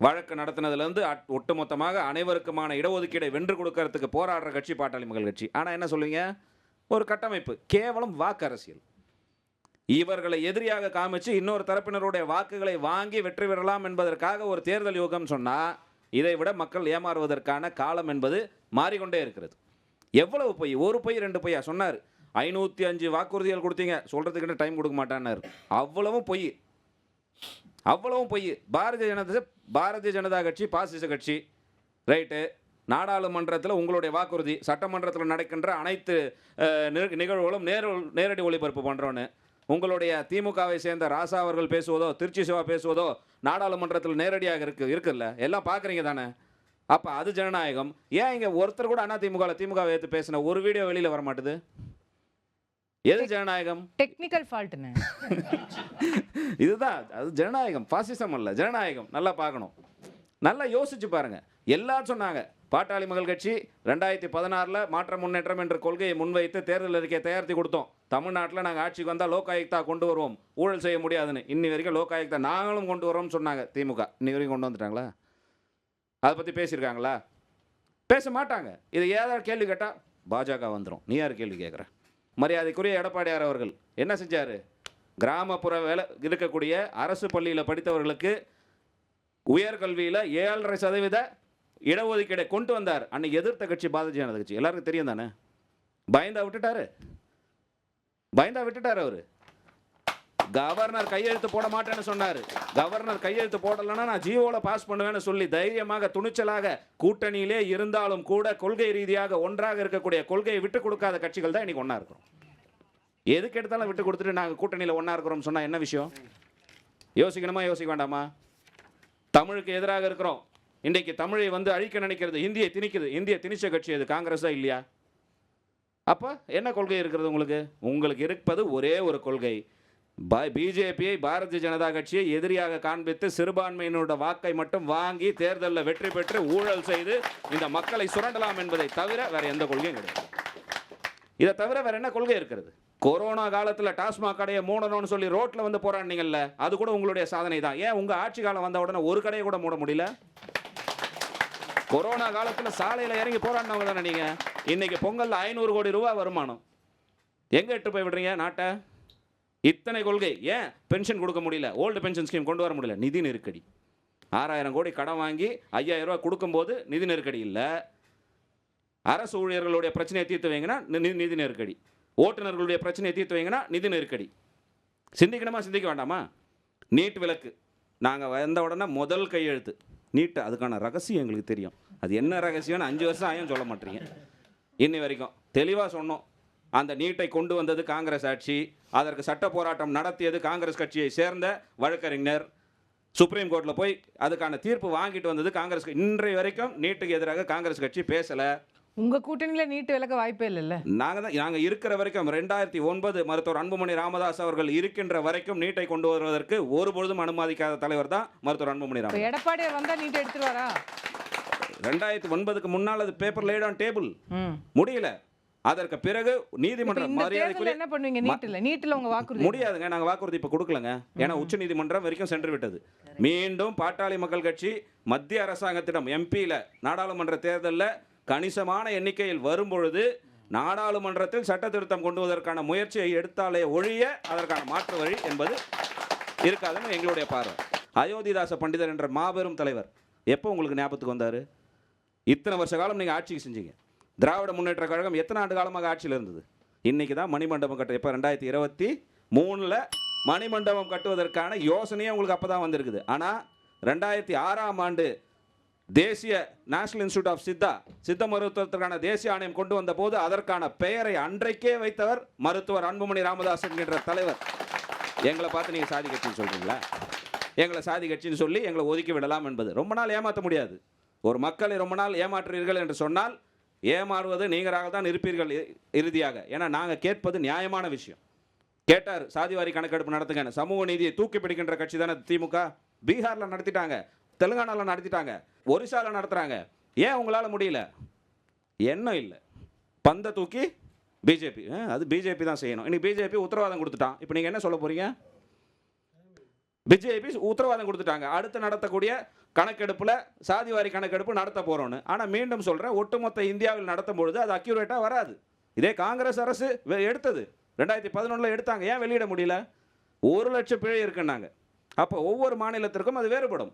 வழக்கு நடத்தினதுலேருந்து ஒட்டுமொத்தமாக அனைவருக்குமான இடஒதுக்கீடை வென்று கொடுக்கறதுக்கு போராடுற கட்சி பாட்டாளி மக்கள் கட்சி. ஆனால் என்ன சொல்லுவீங்க? ஒரு கட்டமைப்பு, கேவலம் வாக்கு அரசியல். இவர்களை எதிரியாக காமிச்சு இன்னொரு தரப்பினருடைய வாக்குகளை வாங்கி வெற்றி பெறலாம் என்பதற்காக ஒரு தேர்தல் யுகம் சொன்னால் இதை விட மக்கள் ஏமாறுவதற்கான காலம் என்பது மாறிக்கொண்டே இருக்கிறது. எவ்வளவு பொய், ஒரு பொய் 2 பொய்யா சொன்னார். 505 வாக்குறுதிகள் கொடுத்தீங்க, சொல்கிறதுக்கிட்ட டைம் கொடுக்க மாட்டான்னாரு. அவ்வளவும் பொய். பாரதிய ஜனதா கட்சி பாசிச கட்சி, ரைட்டு. நாடாளுமன்றத்தில் உங்களுடைய வாக்குறுதி, சட்டமன்றத்தில் நடக்கின்ற அனைத்து நிகழ்வுகளும் நேரடி ஒளிபரப்பு பண்ணுறோன்னு உங்களுடைய திமுகவை சேர்ந்த ராசா அவர்கள் பேசுவதோ, திருச்சி சிவா பேசுவதோ நாடாளுமன்றத்தில் நேரடியாக இருக்குல்ல, எல்லாம் பார்க்குறீங்க தானே? அப்போ அது ஜனநாயகம். ஏன் இங்கே ஒருத்தர் கூட திமுகவை எடுத்து பேசின ஒரு வீடியோ வெளியில் வர மாட்டுது? எது ஜனநாயகம்? டெக்னிக்கல் ஃபால்ட்னு. இதுதான் அது ஜனநாயகம், பாசிசம் அல்ல ஜனநாயகம். நல்லா பார்க்கணும், நல்லா யோசிச்சு பாருங்க. எல்லாரும் சொன்னாங்க பாட்டாளி மக்கள் கட்சி 2016 மாற்ற முன்னேற்றம் என்ற கொள்கையை முன்வைத்து தேர்தல் அறிக்கையை தயாரித்து கொடுத்தோம். தமிழ்நாட்டில் நாங்கள் ஆட்சிக்கு வந்தால் லோகாயுக்தா கொண்டு வருவோம், ஊழல் செய்ய முடியாதுன்னு. இன்னி வரைக்கும் லோகாயுக்தா நாங்களும் கொண்டு வரோம்னு சொன்னாங்க திமுக. இன்னி வரைக்கும் கொண்டு வந்துட்டாங்களா? அதை பற்றி பேசியிருக்காங்களா? பேச மாட்டாங்க. இது ஏதாவது கேள்வி கேட்டால் பாஜக வந்துடும். நீ யார் கேள்வி கேட்குற? மரியாதைக்குரிய எடப்பாடியார் அவர்கள் என்ன செஞ்சார்? கிராமப்புற இருக்கக்கூடிய அரசு பள்ளியில் படித்தவர்களுக்கு உயர்கல்வியில் 7.5% இடஒதுக்கீடை கொண்டு வந்தார். அன்னைக்கு எதிர்த்த கட்சி பாரதிய ஜனதா கட்சி. எல்லாருக்கும் தெரியும் தானே? பயந்தா விட்டுட்டாரு அவர். கவர்னர் கையெழுத்து போட மாட்டேன்னு சொன்னார். கவர்னர் கையெழுத்து போடலைன்னா நான் ஜிஓல பாஸ் பண்ணுவேன்னு சொல்லி தைரியமாக துணிச்சலாக கூட்டணியிலே இருந்தாலும் கூட கொள்கை ரீதியாக ஒன்றாக இருக்கக்கூடிய கொள்கையை விட்டு கொடுக்காத கட்சிகள் தான் இன்னைக்கு ஒன்றா இருக்கிறோம். எதுக்கு எடுத்தாலும் விட்டு கொடுத்துட்டு நாங்கள் கூட்டணியில் ஒன்றா இருக்கிறோம் சொன்னால் என்ன விஷயம்? யோசிக்கணுமா யோசிக்க வேண்டாமா? தமிழுக்கு எதிராக இருக்கிறோம். இன்றைக்கு தமிழை வந்து அழிக்க நினைக்கிறது, இந்தியை திணிக்குது. இந்திய திணிச்ச கட்சி அது காங்கிரஸா இல்லையா? அப்போ என்ன கொள்கை இருக்கிறது உங்களுக்கு? உங்களுக்கு இருப்பது ஒரே ஒரு கொள்கை. பிஜேபியை, பாரதிய ஜனதா கட்சியை எதிரியாக காண்பித்து சிறுபான்மையினரோட வாக்கை மட்டும் வாங்கி தேர்தலில் வெற்றி பெற்று ஊழல் செய்து இந்த மக்களை சுரண்டலாம் என்பதை தவிர வேற எந்த கொள்கையும் கிடையாது. இதை தவிர வேற என்ன கொள்கை இருக்கிறது? கொரோனா காலத்தில் டாஸ்மாக் கடையை மூடணும்னு சொல்லி ரோட்டில் வந்து போராடினீங்கல்ல, அது கூட உங்களுடைய சாதனை தான். ஏன் உங்கள் ஆட்சி காலம் வந்த உடனே ஒரு கடையை கூட மூட முடியல? கொரோனா காலத்தில் சாலையில் இறங்கி போராடினவங்க தானே நீங்கள். இன்னைக்கு பொங்கலில் 500 கோடி ரூபாய் வருமானம் எங்கே எட்டு போய் விடுறீங்க நாட்டை? இத்தனை கொள்கை. ஏன் பென்ஷன் கொடுக்க முடியல? ஓல்டு பென்ஷன் ஸ்கீம் கொண்டு வர முடியல? நிதி நெருக்கடி. 6000 கோடி கடன் வாங்கி 5000 ரூபாய் கொடுக்கும்போது நிதி நெருக்கடி இல்லை. அரசு ஊழியர்களுடைய பிரச்சனையை தீர்த்து வைங்கன்னா நிதி நெருக்கடி. ஓட்டுநர்களுடைய பிரச்சனையை தீர்த்து வைங்கன்னா நிதி நெருக்கடி. சிந்திக்கணுமா சிந்திக்க வேண்டாமா? நீட் விலக்கு நாங்கள் வந்த உடனே முதல் கையெழுத்து நீட்டு. அதுக்கான ரகசியம் எங்களுக்கு தெரியும். அது என்ன ரகசியம்னு 5 வருஷம் ஆயும் சொல்ல மாட்டீங்க. இன்னி வரைக்கும் தெளிவாக சொன்னோம். அந்த நீட்டை கொண்டு வந்தது காங்கிரஸ் ஆட்சி. அதற்கு சட்ட போராட்டம் நடத்தியது காங்கிரஸ் கட்சியை சேர்ந்த வழக்கறிஞர். சுப்ரீம் கோர்ட்டில் போய் அதுக்கான தீர்ப்பு வாங்கிட்டு வந்தது காங்கிரஸ். இன்றைய வரைக்கும் நீட்டுக்கு எதிராக காங்கிரஸ் கட்சி பேசலை. உங்க கூட்டணியில் நீட்டு விலக்க வாய்ப்பே இல்லைல்ல. நாங்கள் இருக்கிற வரைக்கும் 2009 மருத்துவர் அன்புமணி ராமதாஸ் அவர்கள் இருக்கின்ற வரைக்கும் நீட்டை கொண்டு வருவதற்கு ஒருபொழுதும் அனுமதிக்காத தலைவர் தான் மருத்துவர் அன்புமணி ராமதாஸ். எடப்பாடியை வந்தால் நீட்டை எடுத்துருவாரா? 2009க்கு முன்னால் அது பேப்பர் லேட் ஆன் டேபிள் முடியல. அதற்கு பிறகு நீதிமன்றம் என்ன பண்ணுவீங்க? நீட்டில் உங்க வாக்குறுதி முடியாதுங்க. நாங்கள் வாக்குறுதி இப்போ கொடுக்கலங்க. ஏன்னா உச்ச நீதிமன்றம் வரைக்கும் சென்று விட்டது. மீண்டும் பாட்டாளி மக்கள் கட்சி மத்திய அரசாங்கத்திடம் எம்பியில் நாடாளுமன்ற தேர்தலில் கணிசமான எண்ணிக்கையில் வரும்பொழுது நாடாளுமன்றத்தில் சட்ட திருத்தம் கொண்டு வருவதற்கான முயற்சியை எடுத்தாலே ஒழிய அதற்கான மாற்று வழி என்பது இருக்காதுன்னு எங்களுடைய பார்வை. அயோத்திதாச பண்டிதர் என்ற மாபெரும் தலைவர் எப்போ உங்களுக்கு ஞாபகத்துக்கு வந்தார்? இத்தனை வருஷ காலம் நீங்கள் ஆட்சிக்கு செஞ்சீங்க. திராவிட முன்னேற்ற கழகம் எத்தனை ஆண்டு காலமாக ஆட்சியில் இருந்தது? இன்றைக்கி தான் மணிமண்டபம் கட்ட. எப்போ 2023 மணிமண்டபம் கட்டுவதற்கான யோசனையே உங்களுக்கு அப்போ தான் வந்திருக்குது. ஆனால் 2006ஆம் ஆண்டு தேசிய நேஷனல் இன்ஸ்டியூட் ஆஃப் சித்த மருத்துவத்திற்கான தேசிய ஆணையம் கொண்டு வந்த போது அதற்கான பெயரை அன்றைக்கே வைத்தவர் மருத்துவர் அன்புமணி ராமதாஸ் என்கின்ற தலைவர். எங்களை பார்த்து நீங்கள் சாதி கட்சின்னு சொல்கிறீங்களா? எங்களை சாதி கட்சின்னு சொல்லி எங்களை ஒதுக்கி விடலாம் என்பது ரொம்ப நாள் ஏமாற்ற முடியாது. ஒரு மக்களை ரொம்ப நாள் ஏமாற்றுறீர்கள் என்று சொன்னால் ஏமாறுவது நீங்களாக தான் இருப்பீர்கள் இறுதியாக. ஏன்னா நாங்கள் கேட்பது நியாயமான விஷயம். கேட்டார் சாதிவாரி கணக்கெடுப்பு நடத்துங்க. சமூக நீதியை தூக்கி பிடிக்கின்ற கட்சி தானே திமுக. பீகாரில் நடத்திட்டாங்க, தெலுங்கானாவில் நடத்திட்டாங்க, ஒரிசாவில் நடத்துகிறாங்க. ஏன் உங்களால் முடியல? எண்ணம் இல்லை. பந்தை தூக்கி பிஜேபி, அது பிஜேபி தான் செய்யணும். இன்னைக்கு பிஜேபி உத்தரவாதம் கொடுத்துட்டான். இப்போ நீங்கள் என்ன சொல்ல போகிறீங்க? பிஜேபி உத்தரவாதம் கொடுத்துட்டாங்க, அடுத்து நடத்தக்கூடிய கணக்கெடுப்பில் சாதிவாரி கணக்கெடுப்பு நடத்த போகிறோன்னு. ஆனால் மீண்டும் சொல்கிறேன், ஒட்டுமொத்த இந்தியாவில் நடத்தும் பொழுது அது அக்யூரேட்டாக வராது. இதே காங்கிரஸ் அரசு எடுத்தது 2011 எடுத்தாங்க. ஏன் வெளியிட முடியல? 1 லட்சம் பிழை இருக்குன்னாங்க. அப்போ ஒவ்வொரு மாநிலத்திற்கும் அது வேறுபடும்.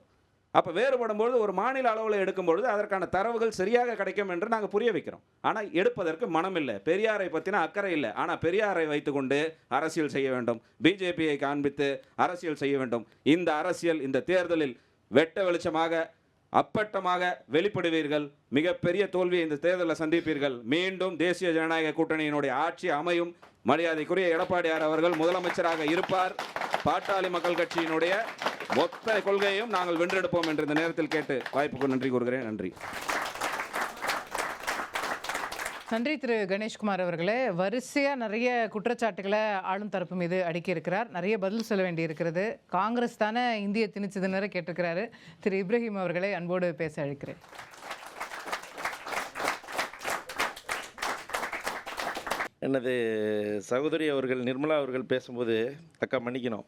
அப்போ வேறுபடும்பொழுது ஒரு மாநில அளவில் எடுக்கும்பொழுது அதற்கான தரவுகள் சரியாக கிடைக்கும் என்று நாங்கள் புரிய வைக்கிறோம். ஆனால் எடுப்பதற்கு மனம் இல்லை. பெரியாரை பற்றின அக்கறை இல்லை. ஆனால் பெரியாரை வைத்துக்கொண்டு அரசியல் செய்ய வேண்டும், பிஜேபியை காண்பித்து அரசியல் செய்ய வேண்டும். இந்த அரசியல் இந்த தேர்தலில் வெட்ட வெளிச்சமாக அப்பட்டமாக வெளிப்படுவீர்கள். மிகப்பெரிய தோல்வியை இந்த தேர்தலில் சந்திப்பீர்கள். மீண்டும் தேசிய ஜனநாயக கூட்டணியினுடைய ஆட்சி அமையும். மரியாதைக்குரிய எடப்பாடியார் அவர்கள் முதலமைச்சராக இருப்பார். பாட்டாளி மக்கள் கட்சியினுடைய மொத்த கொள்கையையும் நாங்கள் வென்றெடுப்போம் என்று இந்த நேரத்தில் கேட்டு வாய்ப்புக்கு நன்றி கூறுகிறேன். நன்றி. நன்றி திரு கணேஷ்குமார் அவர்களே. வரிசையாக நிறைய குற்றச்சாட்டுகளை ஆளும் தரப்பு மீது அடுக்கி இருக்கிறார். நிறைய பதில் சொல்ல வேண்டி இருக்கிறது. காங்கிரஸ் தானே இந்திய திணிச்சதுன்னு கேட்டிருக்கிறாரு. திரு இப்ராஹிம் அவர்களை அன்போடு பேச அழைக்கிறேன். எனது சகோதரி அவர்கள் நிர்மலா அவர்கள் பேசும்போது, அக்கா மன்னிக்கணும்,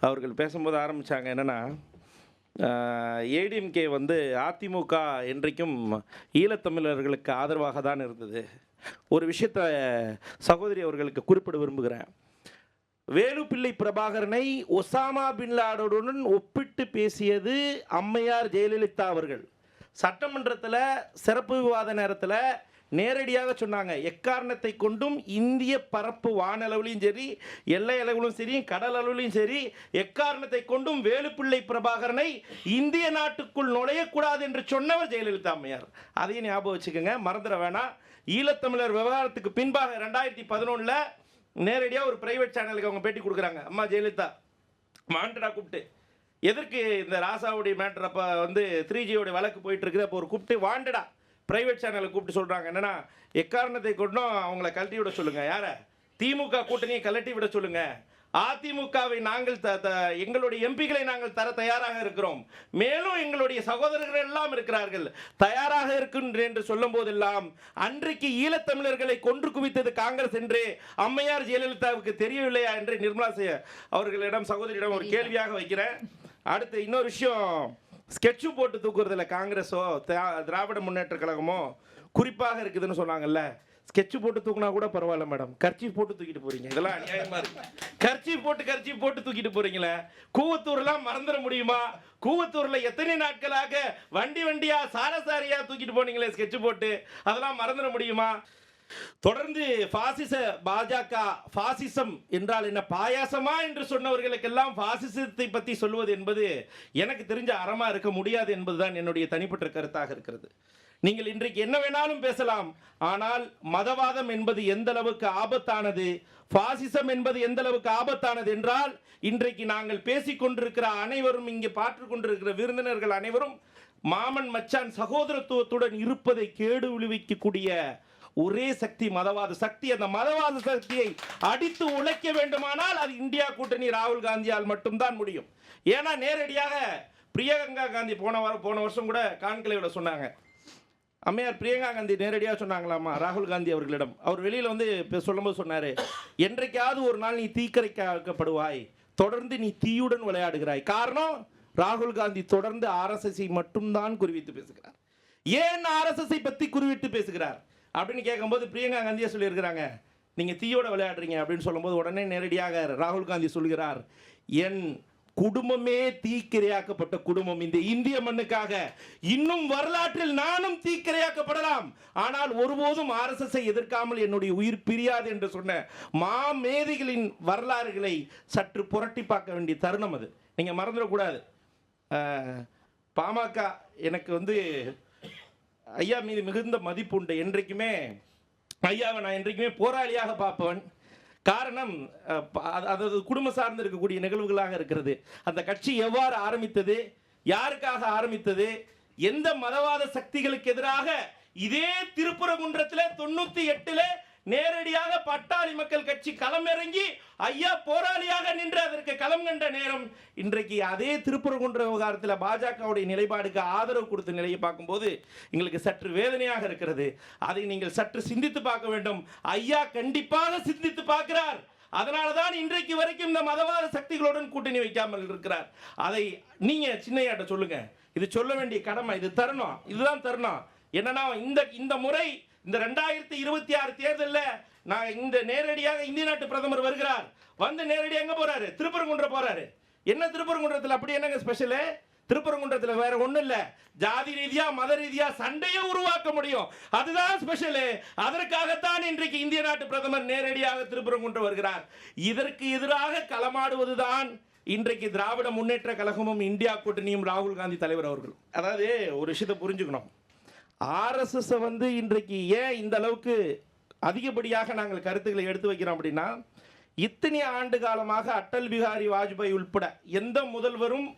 அவர்கள் பேசும்போது ஆரம்பித்தாங்க என்னென்னா, ஏடிஎம்கே அதிமுக என்றைக்கும் ஈழத்தமிழர்களுக்கு ஆதரவாக தான் இருந்தது. ஒரு விஷயத்தை சகோதரி அவர்களுக்கு குறிப்பிட விரும்புகிறேன். வேலுப்பிள்ளை பிரபாகரனை ஒசாமா பின் லாடனுடன் ஒப்பிட்டு பேசியது அம்மையார் ஜெயலலிதா அவர்கள். சட்டமன்றத்தில் சிறப்பு விவாத நேரத்தில் நேரடியாக சொன்னாங்க, எக்காரணத்தை கொண்டும் இந்திய பரப்பு வானளவிலையும் சரி, எல்லை அளவிலும் சரி, கடல் அளவிலும் சரி, எக்காரணத்தை கொண்டும் வேலுப்பிள்ளை பிரபாகரனை இந்திய நாட்டுக்குள் நுழையக்கூடாது என்று சொன்னவர் ஜெயலலிதா அம்மையார். அதையும் ஞாபகம் வச்சுக்கோங்க, மறந்துட வேணாம். ஈழத்தமிழர் விவகாரத்துக்கு பின்பாக 2011 நேரடியாக ஒரு பிரைவேட் சேனலுக்கு அவங்க பேட்டி கொடுக்குறாங்க. அம்மா ஜெயலலிதா மாண்டடா கூப்பிட்டு, எதற்கு இந்த ராசாவுடைய மேட்டர் அப்போ வந்து 3Gயோடைய வழக்கு போயிட்டு இருக்குது, அப்போ ஒரு கூப்பிட்டு வாண்டடா பிரைவேட் சேனலை கூப்பிட்டு சொல்கிறாங்க என்னென்னா, எக்காரணத்தை கொண்டும் அவங்கள கழட்டி விட சொல்லுங்கள். யாரை? திமுக கூட்டணியை கழட்டி விட சொல்லுங்கள். அதிமுகவை நாங்கள் எங்களுடைய எம்பிகளை நாங்கள் தர தயாராக இருக்கிறோம், மேலும் எங்களுடைய சகோதரர்கள் எல்லாம் இருக்கிறார்கள், தயாராக இருக்கின்ற என்று சொல்லும் போதெல்லாம் அன்றைக்கு ஈழத்தமிழர்களை கொன்று குவித்தது காங்கிரஸ் என்று அம்மையார் ஜெயலலிதாவுக்கு தெரியவில்லையா என்று நிர்மலா அவர்களிடம் சகோதரியிடம் ஒரு கேள்வியாக வைக்கிறேன். அடுத்து இன்னொரு விஷயம், ஸ்கெட்சு போட்டு தூக்குறதுல காங்கிரஸோ திராவிட முன்னேற்ற கழகமோ குறிப்பாக இருக்குதுன்னு சொன்னாங்கல்ல. ஸ்கெட்சு போட்டு தூக்குனா கூட பரவாயில்ல மேடம், கர்ச்சீஃப் போட்டு தூக்கிட்டு போறீங்க, இதெல்லாம் அநியாயமா இருக்கு. கர்ச்சீஃப் போட்டு தூக்கிட்டு போறீங்களே. கூவத்தூர்லாம் மறந்துட முடியுமா? கூவத்தூர்ல எத்தனை நாட்களாக வண்டியா சாரசாரியா தூக்கிட்டு போனீங்களே ஸ்கெட்சு போட்டு, அதெல்லாம் மறந்துட முடியுமா? தொடர்ந்து பாசிச பாஜக, பாசிசம் என்றால் என்ன பாயாசமா என்று சொன்னவர்களுக்கெல்லாம் பாசிசத்தை பற்றி சொல்வது என்பது எனக்கு தெரிஞ்ச அறமா இருக்க முடியாது என்பதுதான் என்னுடைய தனிப்பட்ட கருத்தாக இருக்கிறது. நீங்கள் இன்றைக்கு என்ன வேணாலும் பேசலாம், ஆனால் மதவாதம் என்பது எந்த அளவுக்கு ஆபத்தானது, பாசிசம் என்பது எந்த அளவுக்கு ஆபத்தானது என்றால், இன்றைக்கு நாங்கள் பேசிக்கொண்டிருக்கிற அனைவரும், இங்கே பார்த்து கொண்டிருக்கிற விருந்தினர்கள் அனைவரும் மாமன் மச்சான் சகோதரத்துவத்துடன் இருப்பதை கேடு விளைவிக்கக்கூடிய ஒரே சக்தி மதவாத சக்தி. அந்த மதவாத சக்தியை அடித்து உழைக்க வேண்டுமானால் அது இந்தியா கூட்டணி ராகுல் காந்தியால் மட்டும்தான் முடியும். ஏன்னா நேரடியாக பிரியங்கா காந்தி போன வருஷம் கூட கான்கிளேவ்ல சொன்னாங்க. அம்மையார் பிரியங்கா காந்தி நேரடியாக சொன்னாங்களாமா ராகுல் காந்தி அவர்களிடம். அவர் வெளியில் வந்து சொல்லும்போது சொன்னார், என்றைக்காவது ஒரு நாள் நீ தீக்கரைக்கப்படுவாய், தொடர்ந்து நீ தீயுடன் விளையாடுகிறாய். காரணம், ராகுல் காந்தி தொடர்ந்து RSS மட்டும்தான் குறிவித்து பேசுகிறார். ஏன் RSS பற்றி குறிவிட்டு பேசுகிறார் அப்படின்னு கேட்கும்போது பிரியங்கா காந்தியே சொல்லியிருக்கிறாங்க, நீங்கள் தீயோட விளையாடுறீங்க அப்படின்னு சொல்லும்போது உடனே நேரடியாக ராகுல் காந்தி சொல்கிறார், என் குடும்பமே தீக்கிரையாக்கப்பட்ட குடும்பம் இந்த இந்திய மண்ணுக்காக. இன்னும் வரலாற்றில் நானும் தீக்கிரையாக்கப்படலாம், ஆனால் ஒருபோதும் RSS எதிர்க்காமல் என்னுடைய உயிர் பிரியாது என்று சொன்ன மாமேதைகளின் வரலாறுகளை சற்று புரட்டி பார்க்க வேண்டிய தருணம் அது. நீங்கள் மறந்துடக்கூடாது. பாமக எனக்கு வந்து ஐயா மீது மிகுந்த மதிப்பு உண்டு. என்றைக்குமே ஐயாவை நான் என்றைக்குமே போராளியாக பார்ப்பவன். காரணம், அதாவது குடும்ப சார்ந்து இருக்கக்கூடிய நிகழ்வுகளாக இருக்கிறது. அந்த கட்சி எவ்வாறு ஆரம்பித்தது, யாருக்காக ஆரம்பித்தது, எந்த மதவாத சக்திகளுக்கு எதிராக இதே திருப்பரங்குன்றத்தில் 98 நேரடியாக பட்டாளி மக்கள் கட்சி களமிறங்கி ஐயா போராளியாக நின்று அதற்கு களம் கண்ட நேரம். இன்றைக்கு அதே திருப்பரங்குன்ற விவகாரத்தில் பாஜகவுடைய நிலைப்பாடுக்கு ஆதரவு கொடுத்த நிலையை பார்க்கும்போது எங்களுக்கு சற்று வேதனையாக இருக்கிறது. அதை நீங்கள் சற்று சிந்தித்து பார்க்க வேண்டும். ஐயா கண்டிப்பாக சிந்தித்து பார்க்கிறார். அதனால தான் இன்றைக்கு வரைக்கும் இந்த மதவாத சக்திகளுடன் கூட்டணி வைக்காமல் இருக்கிறார். அதை நீங்க சின்னையாட்ட சொல்லுங்க. இது சொல்ல வேண்டிய கடமை, இது தருணம், இதுதான் தருணம். என்னன்னா இந்த முறை இந்த 2026 தேர்தலில் நான் இந்த நேரடியாக இந்திய நாட்டு பிரதமர் வருகிறார். வந்து நேரடியாக எங்க போறாரு? திருப்பரங்குன்றம் போறாரு. என்ன திருப்பரங்குன்றத்தில் அப்படி என்னங்க ஸ்பெஷலு? திருப்பரங்குன்றத்தில் வேற ஒண்ணும் இல்ல, ஜாதி ரீதியா மத ரீதியா சண்டையை உருவாக்க முடியும், அதுதான் ஸ்பெஷலு. அதற்காகத்தான் இன்றைக்கு இந்திய நாட்டு பிரதமர் நேரடியாக திருப்பரங்குன்றம் வருகிறார். இதற்கு எதிராக களமாடுவதுதான் இன்றைக்கு திராவிட முன்னேற்ற கழகமும் இந்தியா கூட்டணியும் ராகுல் காந்தி தலைவர் அவர்கள். அதாவது ஒரு விஷயத்தை புரிஞ்சுக்கணும், RSS வந்து இன்றைக்கு ஏன் இந்த அளவுக்கு அதிகப்படியாக நாங்கள் கருத்துக்களை எடுத்து வைக்கிறோம் அப்படின்னா, இத்தனை ஆண்டு காலமாக அட்டல் பிகாரி வாஜ்பாய் உட்பட எந்த முதல்வரும்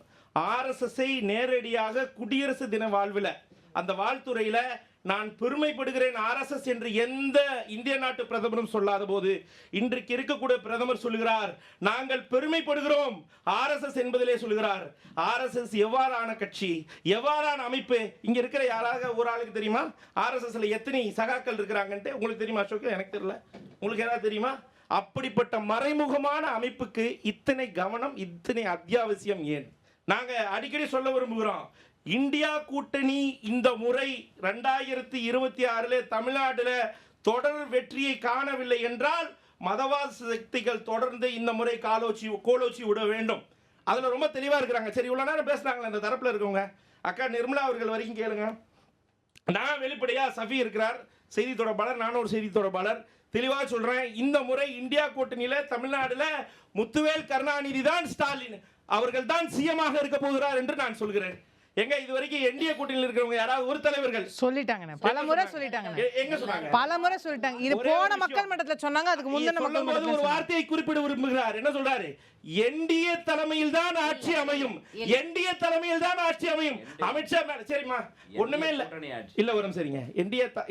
RSSஐ நேரடியாக குடியரசு தின வாழ்வில் அந்த வாழ்த்துறையில் நான் பெருமைப்படுகிறேன் RSS என்று எந்த இந்திய நாட்டு பிரதமரும் சொல்லாத போது இன்றைக்கு இருக்கக்கூடிய பிரதமர் சொல்லுகிறார், நாங்கள் பெருமைப்படுகிறோம் RSS என்பதிலே சொல்லுகிறார். RSS எவ்வாறான கட்சி, எவ்வாறான அமைப்பு? இங்க இருக்கிற யாராவது ஒரு ஆளுக்கு தெரியுமா RSSல எத்தனை சகாக்கள் இருக்கிறாங்கன்ட்டு? உங்களுக்கு தெரியுமா அசோக்? எனக்கு தெரியல. உங்களுக்கு யாராவது தெரியுமா? அப்படிப்பட்ட மறைமுகமான அமைப்புக்கு இத்தனை கவனம், இத்தனை அத்தியாவசியம் ஏன்? நாங்க அடிக்கடி சொல்ல விரும்புகிறோம், இந்தியா கூட்டணி இந்த முறை 2026 தமிழ்நாட்டில் தொடர் வெற்றியை காணவில்லை என்றால் மதவாத சக்திகள் தொடர்ந்து இந்த முறை கோலோச்சி விட வேண்டும். அதில் ரொம்ப தெளிவாக இருக்கிறாங்க. சரி, இவ்வளோ நேரம் பேசுனாங்களே இந்த தரப்பில் இருக்கவங்க, அக்கா நிர்மலா அவர்கள் வரைக்கும் கேளுங்க. நான் வெளிப்படையா, சஃபி இருக்கிறார், செய்தி தொடர்பாளர், நானும் ஒரு செய்தி தொடர்பாளர். தெளிவாக சொல்றேன், இந்த முறை இந்தியா கூட்டணியில தமிழ்நாடுல முத்துவேல் கருணாநிதி தான் ஸ்டாலின் அவர்கள் தான் சிஎமாக இருக்க போகிறார் என்று நான் சொல்கிறேன். எங்க இதுவரைக்கும் என்டிஏ கூட்டணியில் இருக்கிறவங்க யாராவது ஒரு தலைவர்கள் சொல்லிட்டாங்க, பலமுறை சொல்லிட்டாங்க. எங்க சொன்னாங்க? பலமுறை சொல்லிட்டாங்க. இது போன மக்கள் மன்றத்துல சொன்னாங்க, அதுக்கு முந்தின மக்கள் மன்றத்துல ஒரு வார்த்தையை குறிப்பிட விரும்புகிறார். என்ன சொல்றாரு? என்டிஏ தலைமையில் தான் ஆட்சி அமையும், என்டிஏ தலைமையில் தான் ஆட்சி அமையும். அமித்ஷா சரிமா ஒண்ணுமே இல்ல இல்ல வரும் சரிங்க,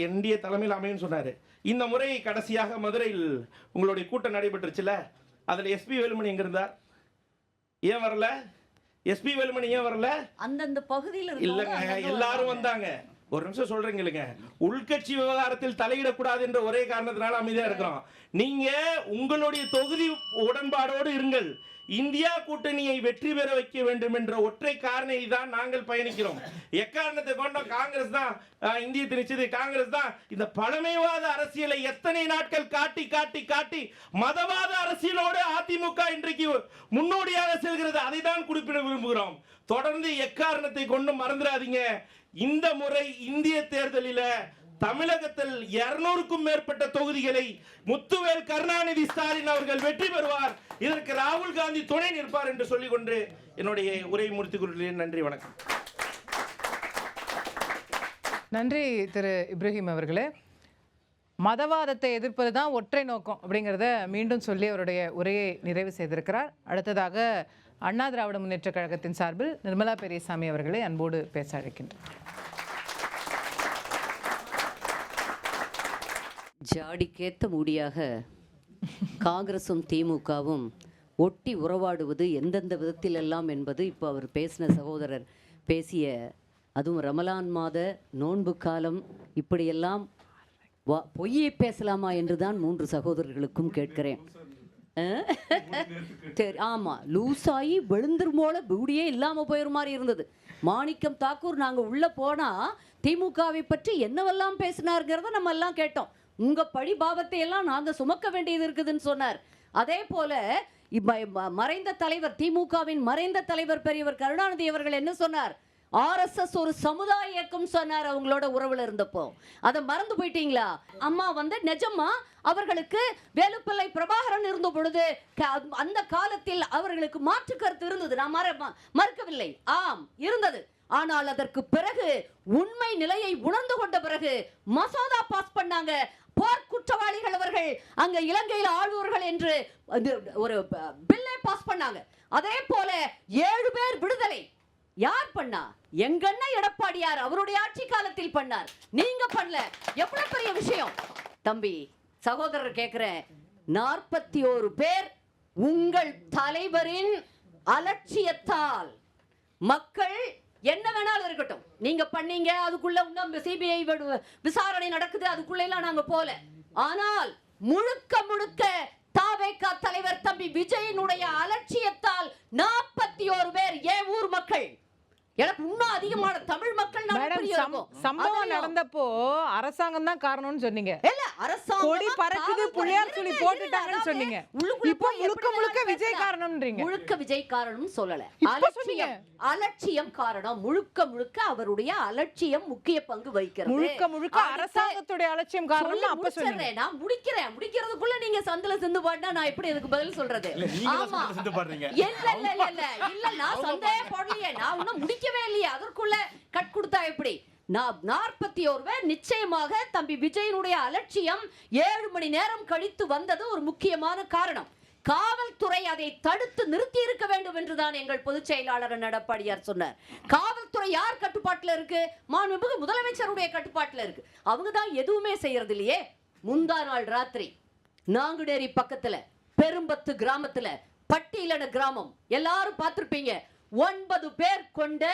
என்டிஏ தலைமையில் அமையும் சொன்னாரு. இந்த முறை கடைசியாக மதுரையில் உங்களுடைய கூட்டம் நடைபெற்றுச்சுல, அதுல எஸ்பி வேலுமணி எங்க இருந்தார்? ஏன் வரல? எஸ்பி வேலுமணி ஏன் வரல? அந்தந்த பகுதியில் இல்லங்க, எல்லாரும் வந்தாங்க. ஒரு நிமிஷம் சொல்றீங்க இல்லைங்க, உள்கட்சி விவகாரத்தில் தலையிடக்கூடாது என்ற ஒரே காரணத்தினால அமைதியா இருக்கிறோம். நீங்க உங்களுடைய தொகுதி உடன்பாடோடு இருங்கள். இந்தியா கூட்டணியை வெற்றி பெற வைக்க வேண்டும் என்ற ஒற்றை காரணத்தை தான் நாங்கள் பயணிக்கிறோம். எக்காரணத்தை கொண்டோம் காங்கிரஸ் தான் இந்திய திணிச்சது, காங்கிரஸ் தான் இந்த பழமைவாத அரசியலை எத்தனை நாட்கள் காட்டி காட்டி காட்டி மதவாத அரசியலோடு அதிமுக இன்றைக்கு முன்னோடியாக செல்கிறது. அதை தான் குறிப்பிட விரும்புகிறோம். தொடர்ந்து எக்காரணத்தை கொண்டு மறந்துடாதீங்க, இந்த முறை இந்திய தேர்தலில் தமிழகத்தில் 200க்கும் மேற்பட்ட தொகுதிகளை முத்துவேல் கருணாநிதி ஸ்டாலின் அவர்கள் வெற்றி பெறுவார். இதற்கு ராகுல் காந்தி துணை நிற்பார் என்று சொல்லிக்கொண்டு என்னுடைய உரையை முடித்துக் கொள்கிறேன். நன்றி, வணக்கம். நன்றி திரு இப்ராஹிம் அவர்களே. மதவாதத்தை எதிர்ப்பது தான் ஒற்றை நோக்கம் அப்படிங்கிறத மீண்டும் சொல்லி அவருடைய உரையை நிறைவு செய்திருக்கிறார். அடுத்ததாக அண்ணா திராவிட முன்னேற்ற கழகத்தின் சார்பில் நிர்மலா பெரியசாமி அவர்களை அன்போடு பேச அழைக்கின்றனர். ஜாடிக்கேத்த மூடியாக காங்கிரசும் திமுகவும் ஒட்டி உறவாடுவது எந்தெந்த விதத்திலெல்லாம் என்பது இப்போ அவர் பேசின சகோதரர் பேசிய, அதுவும் ரமலான் மாத நோன்பு காலம், இப்படியெல்லாம் பொய்யை பேசலாமா என்று தான் 3 சகோதரர்களுக்கும் கேட்கிறேன். சரி, ஆமாம், லூஸாகி விழுந்துருமோல பியூடியே இல்லாமல் போயிரு மாதிரி இருந்தது. மாணிக்கம் தாக்கூர் நாங்கள் உள்ளே போனால் திமுகவை பற்றி என்னவெல்லாம் பேசினாருங்கிறத நம்ம எல்லாம் கேட்டோம். உங்கள் பழிபாவத்தை எல்லாம் நாங்கள் சுமக்க வேண்டியது இருக்குதுன்னு சொன்னார். அதே போல மறைந்த தலைவர், திமுகவின் மறைந்த தலைவர் பெரியவர் கருணாநிதி அவர்கள் என்ன சொன்னார்? RSS ஒரு சமுதாய இயக்கம் சொன்னார் அவங்களோட உறவுல இருந்தப்போ. அதை மறந்து போயிட்டீங்களா? அம்மா நிஜமா அவர்களுக்கு வேலுப்பிள்ளை பிரபாகரன் இருந்த பொழுது அந்த காலத்தில் அவர்களுக்கு மாற்று கருத்து இருந்தது, நான் மறுக்கவில்லை. ஆம், இருந்தது. ஆனால் அதற்கு பிறகு உண்மை நிலையை உணர்ந்து கொண்ட பிறகு மசோதா பாஸ் பண்ணாங்க. போர் குற்றவாளிகள் அவர்கள் அங்க இலங்கையில் ஆளுவர்கள் என்று ஒரு பில்லை பாஸ் பண்ணாங்க. அதே போல 7 பேர் விடுதலை யார் பண்ணா? எங்க அண்ணன் எடப்பாடியார் அவருடைய ஆட்சி காலத்தில் பண்ணார். நீங்க பண்ணல. எவ்வளவு பெரிய விஷயம் தம்பி. சகோதரர் கேட்கிறேன், 41 பேர் உங்கள் தலைவரின் அலட்சியத்தால், மக்கள் என்ன வேணாலும் இருக்கட்டும், நீங்க பண்ணீங்க, அதுக்குள்ள இன்னும் சிபிஐ விசாரணை நடக்குது, அதுக்குள்ள எல்லாம் நாங்க போல. ஆனால் முழுக்க முழுக்க தாவேகா தலைவர் தம்பி விஜயனுடைய அலட்சியத்தால் 41 பேர் ஏன் ஊர் மக்கள், எனக்கு இன்னும் அதிகமான தமிழ் மக்கள் சம்பவம் நடந்தப்போ அரசாங்கம் தான் காரணம்னு சொன்னீங்க. இல்ல, அரசாங்கம் கொடி பறக்குது, புள்ளியார் சொல்லி போட்டுட்டாங்கன்னு சொன்னீங்க. இப்போ முழுக்க முழுக்க விஜய் காரணம்ன்றீங்க. முழுக்க விஜய் காரணம் சொல்லல, அலட்சியம் காரணம். முழுக்க முழுக்க அவருடைய அலட்சியம் முக்கிய பங்கு வகிக்கிறது. முழுக்க முழுக்க அரசாங்கத்துடைய அலட்சியம் காரணம் அப்ப சொல்றேன். நான் முடிக்கிறதுக்குள்ள நீங்க சந்தல சிந்து பாட்டா நான் எப்படி அதுக்கு பதில் சொல்றது? ஆமா, இல்ல நான் சந்தேக போடலையே, நான் இன்னும் முடிக்கவே இல்லையே, அதற்குள்ள கட் கொடுத்தா எப்படி? 41 பேர் நிச்சயமாக தம்பி விஜயனுடைய அலட்சியம் 7 மணி நேரம் கழித்து வந்தது ஒரு முக்கியமான காரணம். காவல்துறை அதை தடுத்து நிறுத்தி இருக்க வேண்டும் என்றுதான் எங்கள் பொதுச் செயலாளர் எடப்பாடியார் சொன்னார். காவல்துறை யார் கட்டுப்பாட்டில் இருக்கு? மாண்புமிகு முதலமைச்சருடைய கட்டுப்பாட்டில் இருக்கு. அவங்க தான் எதுவுமே செய்யறது இல்லையே. முந்தா நாள் ராத்திரி நாங்குநேரி பக்கத்துல பெரும்பத்து கிராமத்துல, பட்டியலன கிராமம் எல்லாரும் பார்த்திருப்பீங்க, 9 பேர் கொண்ட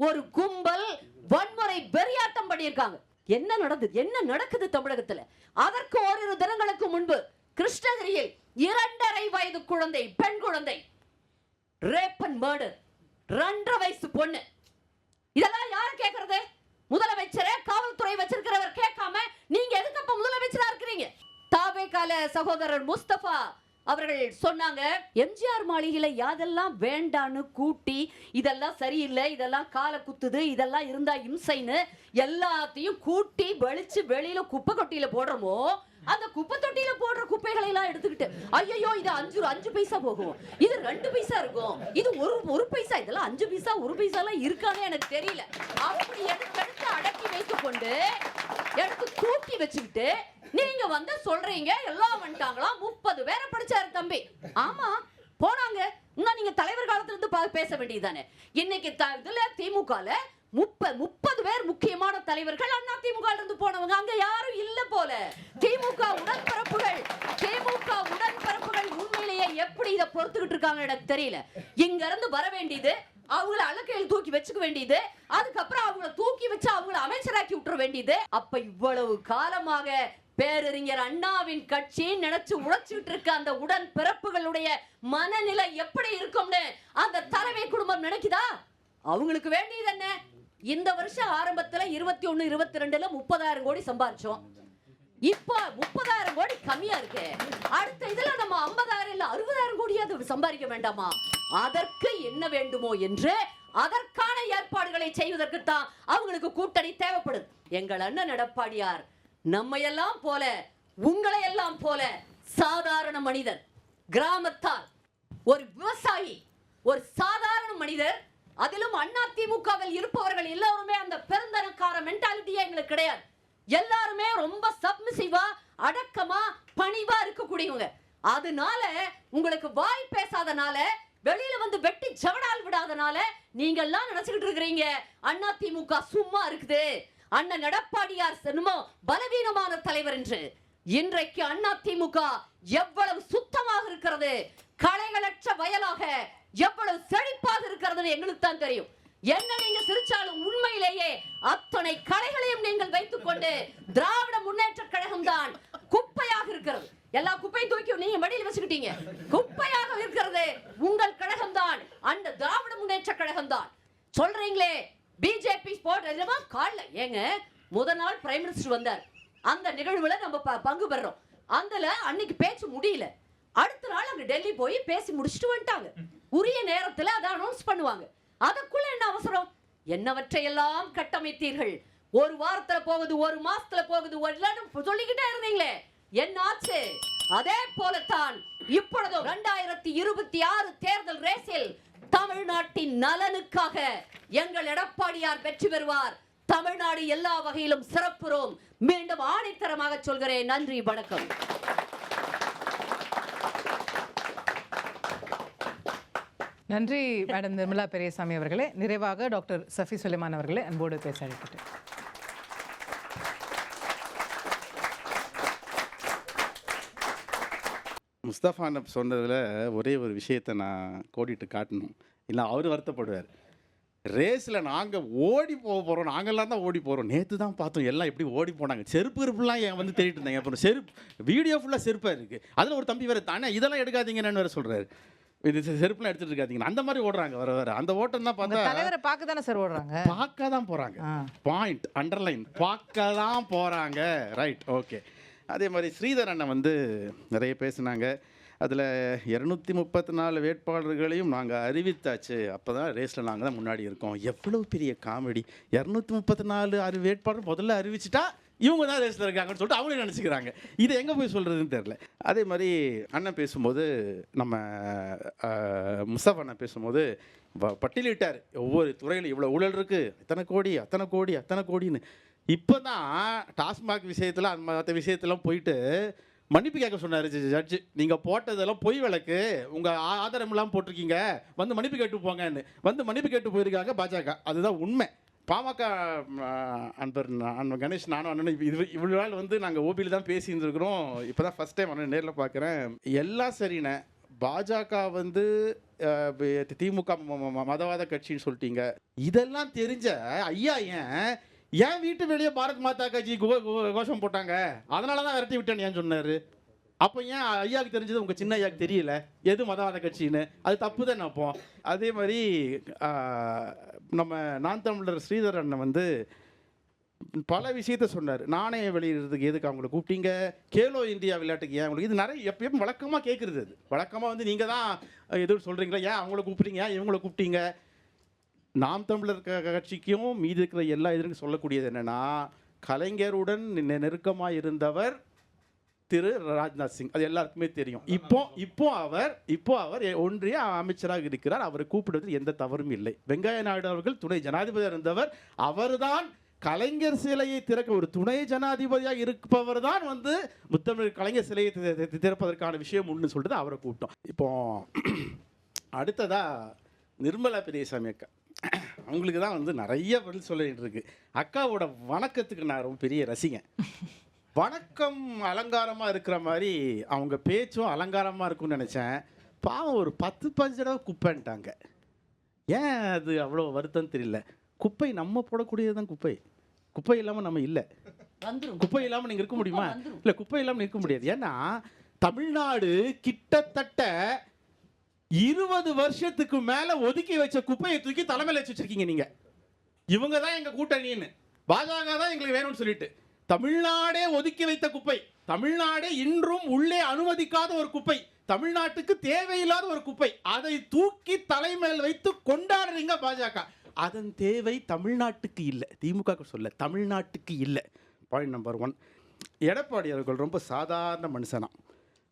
ஒரு கும்பல் வன்முறை வெறியாட்டம் பண்ணியிருக்காங்க. என்ன நடந்தது, என்ன நடக்குது தமிழகத்துல? அதற்கு ஓரிரு தினங்களுக்கு முன்பு கிருஷ்ணகிரியில் 2.5 வயது குழந்தை, பெண் குழந்தை, ரேப் அண்ட் மர்டர், 2.5 வயசு பொண்ணு. இதெல்லாம் யாரு கேட்கறது? முதலமைச்சரே, காவல்துறை வச்சிருக்கிறவர் கேட்காம நீங்க எதுக்கு அப்ப முதலமைச்சரா இருக்கிறீங்க? தாவேகால சகோதரர் முஸ்தபா அவர்கள் சொன்னாங்க எம்ஜிஆர் மாளிகையில யாதெல்லாம் வேண்டான்னு கூட்டி இதெல்லாம் சரியில்லை, இதெல்லாம் காலை குத்துது, இதெல்லாம் இருந்தா இம்சைன்னு எல்லாத்தையும் கூட்டி வெளிச்சு வெளியில குப்பை கொட்டியில போடுறோமோ, அந்த குப்பை தொட்டியில போடுற குப்பைகளை எல்லாம் எடுத்துக்கிட்டு ஐயோ இது 5 பைசா போகும், இது 2 பைசா இருக்கும், இது ஒரு பைசா, இதெல்லாம் 5 பைசா 1 பைசா எல்லாம் இருக்கானே எனக்கு தெரியல, அப்படி எடுத்து அடக்கி வைத்துக் கொண்டு எடுத்து தூக்கி வச்சுக்கிட்டு நீங்க வந்து சொல்றீங்க எல்லாம் வந்துட்டாங்களா. 30 பேரை படிச்சாரு தம்பி. ஆமா போனாங்க. இன்னும் நீங்க தலைவர் காலத்துல இருந்து பேச வேண்டியதுதானே. இன்னைக்கு இதுல திமுகல 30 பேர் முக்கியமான தலைவர்கள் அண்ணா திமுக இருந்து போனவங்க அங்க யாரும் இல்ல போல. திமுக உடன்பிறப்புகள் உண்மையிலேயே எப்படி இதை பொறுத்துக்கிட்டு இருக்காங்க எனக்கு தெரியல. இங்க இருந்து வர வேண்டியது அவங்கள அலக்கையில் தூக்கி வச்சுக்க வேண்டியது, அதுக்கப்புறம் அவங்கள தூக்கி வச்சு அவங்கள அமைச்சராக்கி விட்டுற வேண்டியது. அப்ப இவ்வளவு காலமாக பேரறிஞர் அண்ணாவின் கட்சி நினைச்சு உழைச்சிட்டு இருக்க அந்த உடன் பிறப்புகளுடைய மனநிலை எப்படி இருக்கும்னு அந்த தலைமை குடும்பம் நினைக்குதா? அவங்களுக்கு வேண்டியது என்ன? இந்த வருஷம் ஆரம்பத்துல 21, 22ல 30,000 கோடி சம்பாதிச்சோம். இப்போ 30,000 கோடி கம்மியா இருக்கு. அடுத்த இதுல நம்ம 50,000 இல்ல 60,000 கோடியாவது சம்பாதிக்க வேண்டாமா? அதற்கு என்ன வேண்டுமோ என்று அதற்கான ஏற்பாடுகளை செய்வதற்கு தான் அவங்களுக்கு கூட்டணி தேவைப்படுது. எங்கள் அண்ணன் எடப்பாடியார் நம்மையெல்லாம் போல உங்களை எல்லாம் போல சாதாரண மனிதர், கிராமத்தார், ஒரு விவசாயி, ஒரு சாதாரண மனிதர். அதிலும் அண்ணா திமுகவில் இருப்பவர்கள் எல்லாருமே அந்த பெருந்தனக்கார மென்டாலிட்டியே எங்களுக்கு கிடையாது. எல்லாருமே ரொம்ப சப்மிசிவா, அடக்கமா, பணிவா இருக்கக்கூடியவங்க. அதனால உங்களுக்கு வாய் பேசாதனால, வெளியில வந்து வெட்டி ஜவடால் விடாதனால நீங்க எல்லாம் நினைச்சுக்கிட்டு இருக்கிறீங்க அண்ணா திமுக சும்மா இருக்குது, அண்ணன் எடப்பாடியார் என்னமோ பலவீனமான தலைவர் என்று. இன்றைக்கு அண்ணா திமுக எவ்வளவு சுத்தமாக இருக்கிறது, களைகளற்ற வயலாக எவ்வளவு செழிப்பாக இருக்கிறது எங்களுக்கு தான் தெரியும். என்ன நீங்க சிரிச்சாலும் உண்மையிலேயே அத்தனை கலைகளையும் நீங்கள் வைத்துக் கொண்டு திராவிட முன்னேற்ற கழகம் தான் குப்பையாக இருக்கிறது. எல்லா குப்பையும் தூக்கி நீங்க மடியில் வச்சுக்கிட்டீங்க. குப்பையாக இருக்கிறது உங்கள் கழகம் தான், அந்த திராவிட முன்னேற்ற கழகம் தான். சொல்றீங்களே பிஜேபி ஸ்போர்ட் காலைல ஏங்க முதல் நாள் பிரைம் மினிஸ்டர் வந்தார். அந்த நிகழ்வுல நம்ம பங்கு பெறோம். அதுல அன்னைக்கு பேச்சு முடியல. அடுத்த நாள் அங்க டெல்லி போய் பேசி முடிச்சுட்டு வந்துட்டாங்க. உரிய நேரத்துல அதை அனௌன்ஸ் பண்ணுவாங்க. அதுக்குள்ள என்ன அவசரம்? என்னவற்றையெல்லாம் கட்டமைத்தீர்கள். ஒரு வாரத்துல போகுது, ஒரு மாசத்துல போகுது, சொல்லிக்கிட்டே இருந்தீங்களே, என்ன ஆச்சு? அதே போலத்தான் இப்பொழுதும் 2026 தேர்தல் ரேஸில் தமிழ்நாட்டின் நலனுக்காக எங்கள் எடப்பாடியார் வெற்றி பெறுவார். தமிழ்நாடு எல்லா வகையிலும் சிறப்புறோம். மீண்டும் ஆணைத்தரமாக சொல்கிறேன். நன்றி, வணக்கம். நன்றி மேடம் நிர்மலா பெரியசாமி அவர்களே. நிறைவாக டாக்டர் சஃபி சுலைமான் அவர்களே அன்போடு பேச அழைக்கிறேன். முஸ்தபா நப் சொன்னதில் ஒரே ஒரு விஷயத்தை நான் கோடிட்டு காட்டணும், இல்லை அவர் வருத்தப்படுவார். ரேஸில் நாங்கள் ஓடி போகிறோம், நாங்கள்லாம் தான் ஓடி போகிறோம். நேற்று தான் பார்த்தோம் எல்லாம் எப்படி ஓடி போனாங்க. செருப்பு இருப்புலாம் என் வந்து தேடிட்டு இருந்தாங்க. அப்புறம் செருப்பு வீடியோ ஃபுல்லாக செருப்பாக இருக்குது. அதில் ஒரு தம்பி வேறு தானே இதெல்லாம் எடுக்காதீங்கன்னு வேறு சொல்கிறாரு. இது செருப்புலாம் எடுத்துட்டு இருக்காதீங்க, அந்த மாதிரி ஓடுறாங்க. வர அந்த ஓட்டம் தான் பார்த்தா தலைவரை பார்க்க தானே சார் ஓடுறாங்க. பார்க்க தான் போகிறாங்க. பாயிண்ட் அண்டர்லைன், பார்க்க தான் போகிறாங்க. Right, okay. அதே மாதிரி ஸ்ரீதர் அண்ணன் வந்து நிறைய பேசுனாங்க. அதில் 234 வேட்பாளர்களையும் நாங்கள் அறிவித்தாச்சு, அப்போ தான் ரேஸில் நாங்கள் தான் முன்னாடி இருக்கோம். எவ்வளோ பெரிய காமெடி! 234 வேட்பாளர் முதல்ல அறிவிச்சிட்டா இவங்க தான் ரேஸில் இருக்காங்கன்னு சொல்லிட்டு அவங்களே நினச்சிக்கிறாங்க. இது எங்கே போய் சொல்கிறதுன்னு தெரில. அதே மாதிரி அண்ணன் பேசும்போது, நம்ம முஸ்தபா அண்ணன் பேசும்போது பட்டியலிட்டார் ஒவ்வொரு துறையில் இவ்வளோ ஊழல் இருக்குது, அத்தனை கோடி அத்தனை கோடி அத்தனை கோடின்னு. இப்போ தான் டாஸ்மாக் விஷயத்தில் அந்த மற்ற விஷயத்தெல்லாம் போயிட்டு மன்னிப்பு கேட்க சொன்னார் ஜட்ஜு. நீங்கள் போட்டதெல்லாம் பொய் வழக்கு, உங்கள் ஆதாரமெல்லாம் போட்டிருக்கீங்க, வந்து மன்னிப்பு கேட்டு போங்கன்னு. வந்து மன்னிப்பு கேட்டு போயிருக்காங்க பாஜக. அதுதான் உண்மை. பாமக அன்பர் கணேஷ், நானும் அண்ணன் இவ்வளோ நாள் வந்து நாங்கள் ஓபியில் தான் பேசியிருந்துருக்குறோம். இப்போ தான் ஃபஸ்ட் டைம் அண்ணன் நேரில் பார்க்குறேன். எல்லாம் சரிண்ணே, பாஜக வந்து திமுக மதவாத கட்சின்னு சொல்லிட்டீங்க. இதெல்லாம் தெரிஞ்ச ஐயா ஏன் வீட்டு வெளியே பாரத் மாதா கட்சி கோஷம் போட்டாங்க, அதனால தான் விரட்டி விட்டேன்னு ஏன் சொன்னார்? அப்போ ஏன் ஐயாவுக்கு தெரிஞ்சது உங்கள் சின்ன ஐயாவுக்கு தெரியல எது மதவாத கட்சின்னு? அது தப்பு தான் அப்போ. அதே மாதிரி நம்ம நான் தமிழர் ஸ்ரீதர் அண்ணன் வந்து பல விஷயத்த சொன்னார். நாணய வெளியிடுறதுக்கு எதுக்கு அவங்களை கூப்பிட்டீங்க, கேலோ இந்தியா விளையாட்டுக்கு ஏன் உங்களுக்கு, இது நிறைய எப்பயும் வழக்கமாக கேட்குறது. அது வழக்கமாக வந்து நீங்கள் தான் எதுவும் சொல்கிறீங்களா, ஏன் அவங்கள கூப்பிட்றீங்க, ஏன் இவங்களை கூப்பிட்டீங்க. நாம் தமிழர் கட்சிக்கும் மீதி இருக்கிற எல்லா இதற்கும் சொல்லக்கூடியது என்னென்னா, கலைஞருடன் நெருக்கமாக இருந்தவர் திரு ராஜ்நாத் சிங், அது எல்லாருக்குமே தெரியும். இப்போ அவர் ஒன்றிய அமைச்சராக இருக்கிறார். அவரை கூப்பிடுவதில் எந்த தவறும் இல்லை. வெங்கையா நாயுடு அவர்கள் துணை ஜனாதிபதியாக இருந்தவர். அவர்தான் கலைஞர் சிலையை திறக்க, ஒரு துணை ஜனாதிபதியாக இருப்பவர் தான் வந்து முத்தமிழ் கலைஞர் சிலையை திறப்பதற்கான விஷயம் ஒன்று சொல்லிட்டு அவரை கூப்பிட்டோம். இப்போ அடுத்ததா நிர்மலா பெரியசாமி அக்கா, அவங்களுக்கு தான் வந்து நிறைய பதில் சொல்லிட்டு இருக்கு. அக்காவோட வணக்கத்துக்கு நான் ரொம்ப பெரிய ரசிகன். வணக்கம் அலங்காரமாக இருக்கிற மாதிரி அவங்க பேச்சும் அலங்காரமாக இருக்கும்னு நினச்சேன். பாவம் ஒரு 10-15 தடவை குப்பைன்ட்டாங்க. ஏன் அது அவ்வளோ வருத்தம் தெரியல. குப்பை நம்ம போடக்கூடியது தான் குப்பை. குப்பை இல்லாமல் நம்ம இல்லை. குப்பை இல்லாமல் நீங்கள் இருக்க முடியுமா? இல்லை, குப்பை இல்லாமல் இருக்க முடியாது. ஏன்னா தமிழ்நாடு கிட்டத்தட்ட 20 வருஷத்துக்கு மேலே ஒதுக்கி வச்ச குப்பையை தூக்கி தலைமையில் வச்சு வச்சிருக்கீங்க நீங்கள். இவங்க தான் எங்கள் கூட்டணின்னு, பாஜக தான் எங்களுக்கு வேணும்னு சொல்லிட்டு தமிழ்நாடே ஒதுக்கி வைத்த குப்பை, தமிழ்நாடே இன்றும் உள்ளே அனுமதிக்காத ஒரு குப்பை, தமிழ்நாட்டுக்கு தேவையில்லாத ஒரு குப்பை, அதை தூக்கி தலைமையில் வைத்து கொண்டாடுறீங்க பாஜக. அதன் தேவை தமிழ்நாட்டுக்கு இல்லை, திமுக சொல்ல, தமிழ்நாட்டுக்கு இல்லை. Point number 1. எடப்பாடி அவர்கள் ரொம்ப சாதாரண மனுஷனா,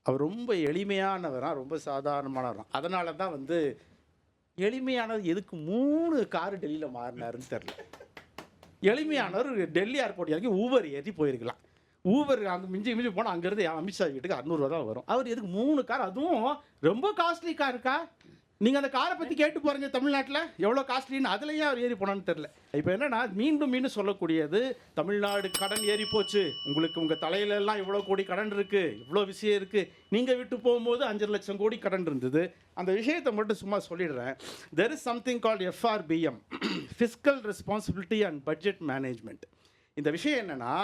அவர் ரொம்ப எளிமையானவரா, ரொம்ப சாதாரணமானவரா. அதனால தான் வந்து எளிமையானது எதுக்கு 3 கார் டெல்லியில் மாறினாருன்னு தெரில. எளிமையானவர் டெல்லி ஏர்போர்ட் இறங்கி ஊபர் ஏற்றி போயிருக்கலாம். ஊபர் அங்கே மிஞ்சி போனால் அங்கேருந்து அமித்ஷா வீட்டுக்கு 600 ரூபா தான் வரும். அவர் எதுக்கு 3 கார், அதுவும் ரொம்ப காஸ்ட்லி கார் இருக்கா? நீங்கள் அந்த காரை பற்றி கேட்டு பாருங்க, தமிழ்நாட்டில் எவ்வளோ காஸ்ட்லின்னு. அதுலேயே அவர் ஏறி போனான்னு தெரில. இப்போ என்னென்னா மீண்டும் சொல்லக்கூடியது, தமிழ்நாடு கடன் ஏறி போச்சு, உங்களுக்கு உங்கள் தலையிலெல்லாம் இவ்வளோ கோடி கடன் இருக்குது, இவ்வளோ விஷயம் இருக்குது. நீங்கள் விட்டு போகும்போது 5 லட்சம் கோடி கடன் இருந்தது. அந்த விஷயத்தை மட்டும் சும்மா சொல்லிடுறேன். There is something called FRBM, fiscal responsibility and budget management. இந்த விஷயம் என்னென்னா,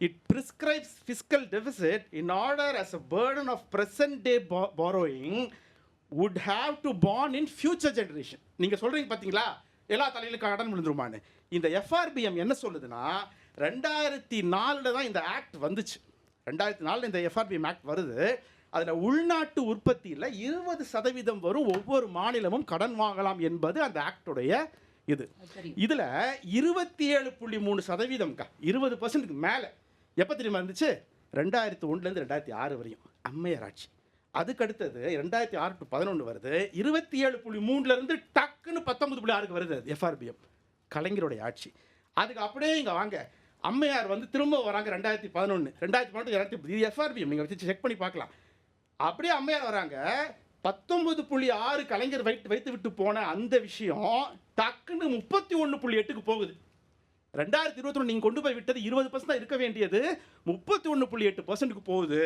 it prescribes fiscal deficit in order as a burden of present day borrowing would have to bond in future generation. நீங்கள் சொல்கிறீங்க பார்த்தீங்களா, எல்லா தலையிலும் கடன் விழுந்துருமான்னு. இந்த FRBM என்ன சொல்லுதுன்னா, 2004 தான் இந்த ஆக்ட் வந்துச்சு. 2004 இந்த FRBM ஆக்ட் வருது. அதில் உள்நாட்டு உற்பத்தியில் 20% வரும், ஒவ்வொரு மாநிலமும் கடன் வாங்கலாம் என்பது அந்த ஆக்டுடைய இது. இதில் 27.3%, 20%க்கு மேலே எப்போ தெரியுமா இருந்துச்சு? 2001 2006 வரையும் அம்மையார் ஆட்சி. அதுக்கு அடுத்தது 2006 to 2011 வருது. 27.3 டக்குன்னு 19.6 வருது அது FRBM, கலைஞருடைய ஆட்சி. அதுக்கு அப்படியே இங்கே வாங்க, அம்மையார் வந்து திரும்ப வராங்க 2011 இது FRBM நீங்கள் வச்சு செக் பண்ணி பார்க்கலாம். அப்படியே அம்மையார் வராங்க, 19.6 கலைஞர் வைத்து விட்டு போன அந்த விஷயம் டக்குன்னு 31.8க்கு போகுது. 2021 நீங்கள் கொண்டு போய் விட்டது 20% தான் இருக்க வேண்டியது, 31.8%க்கு போகுது.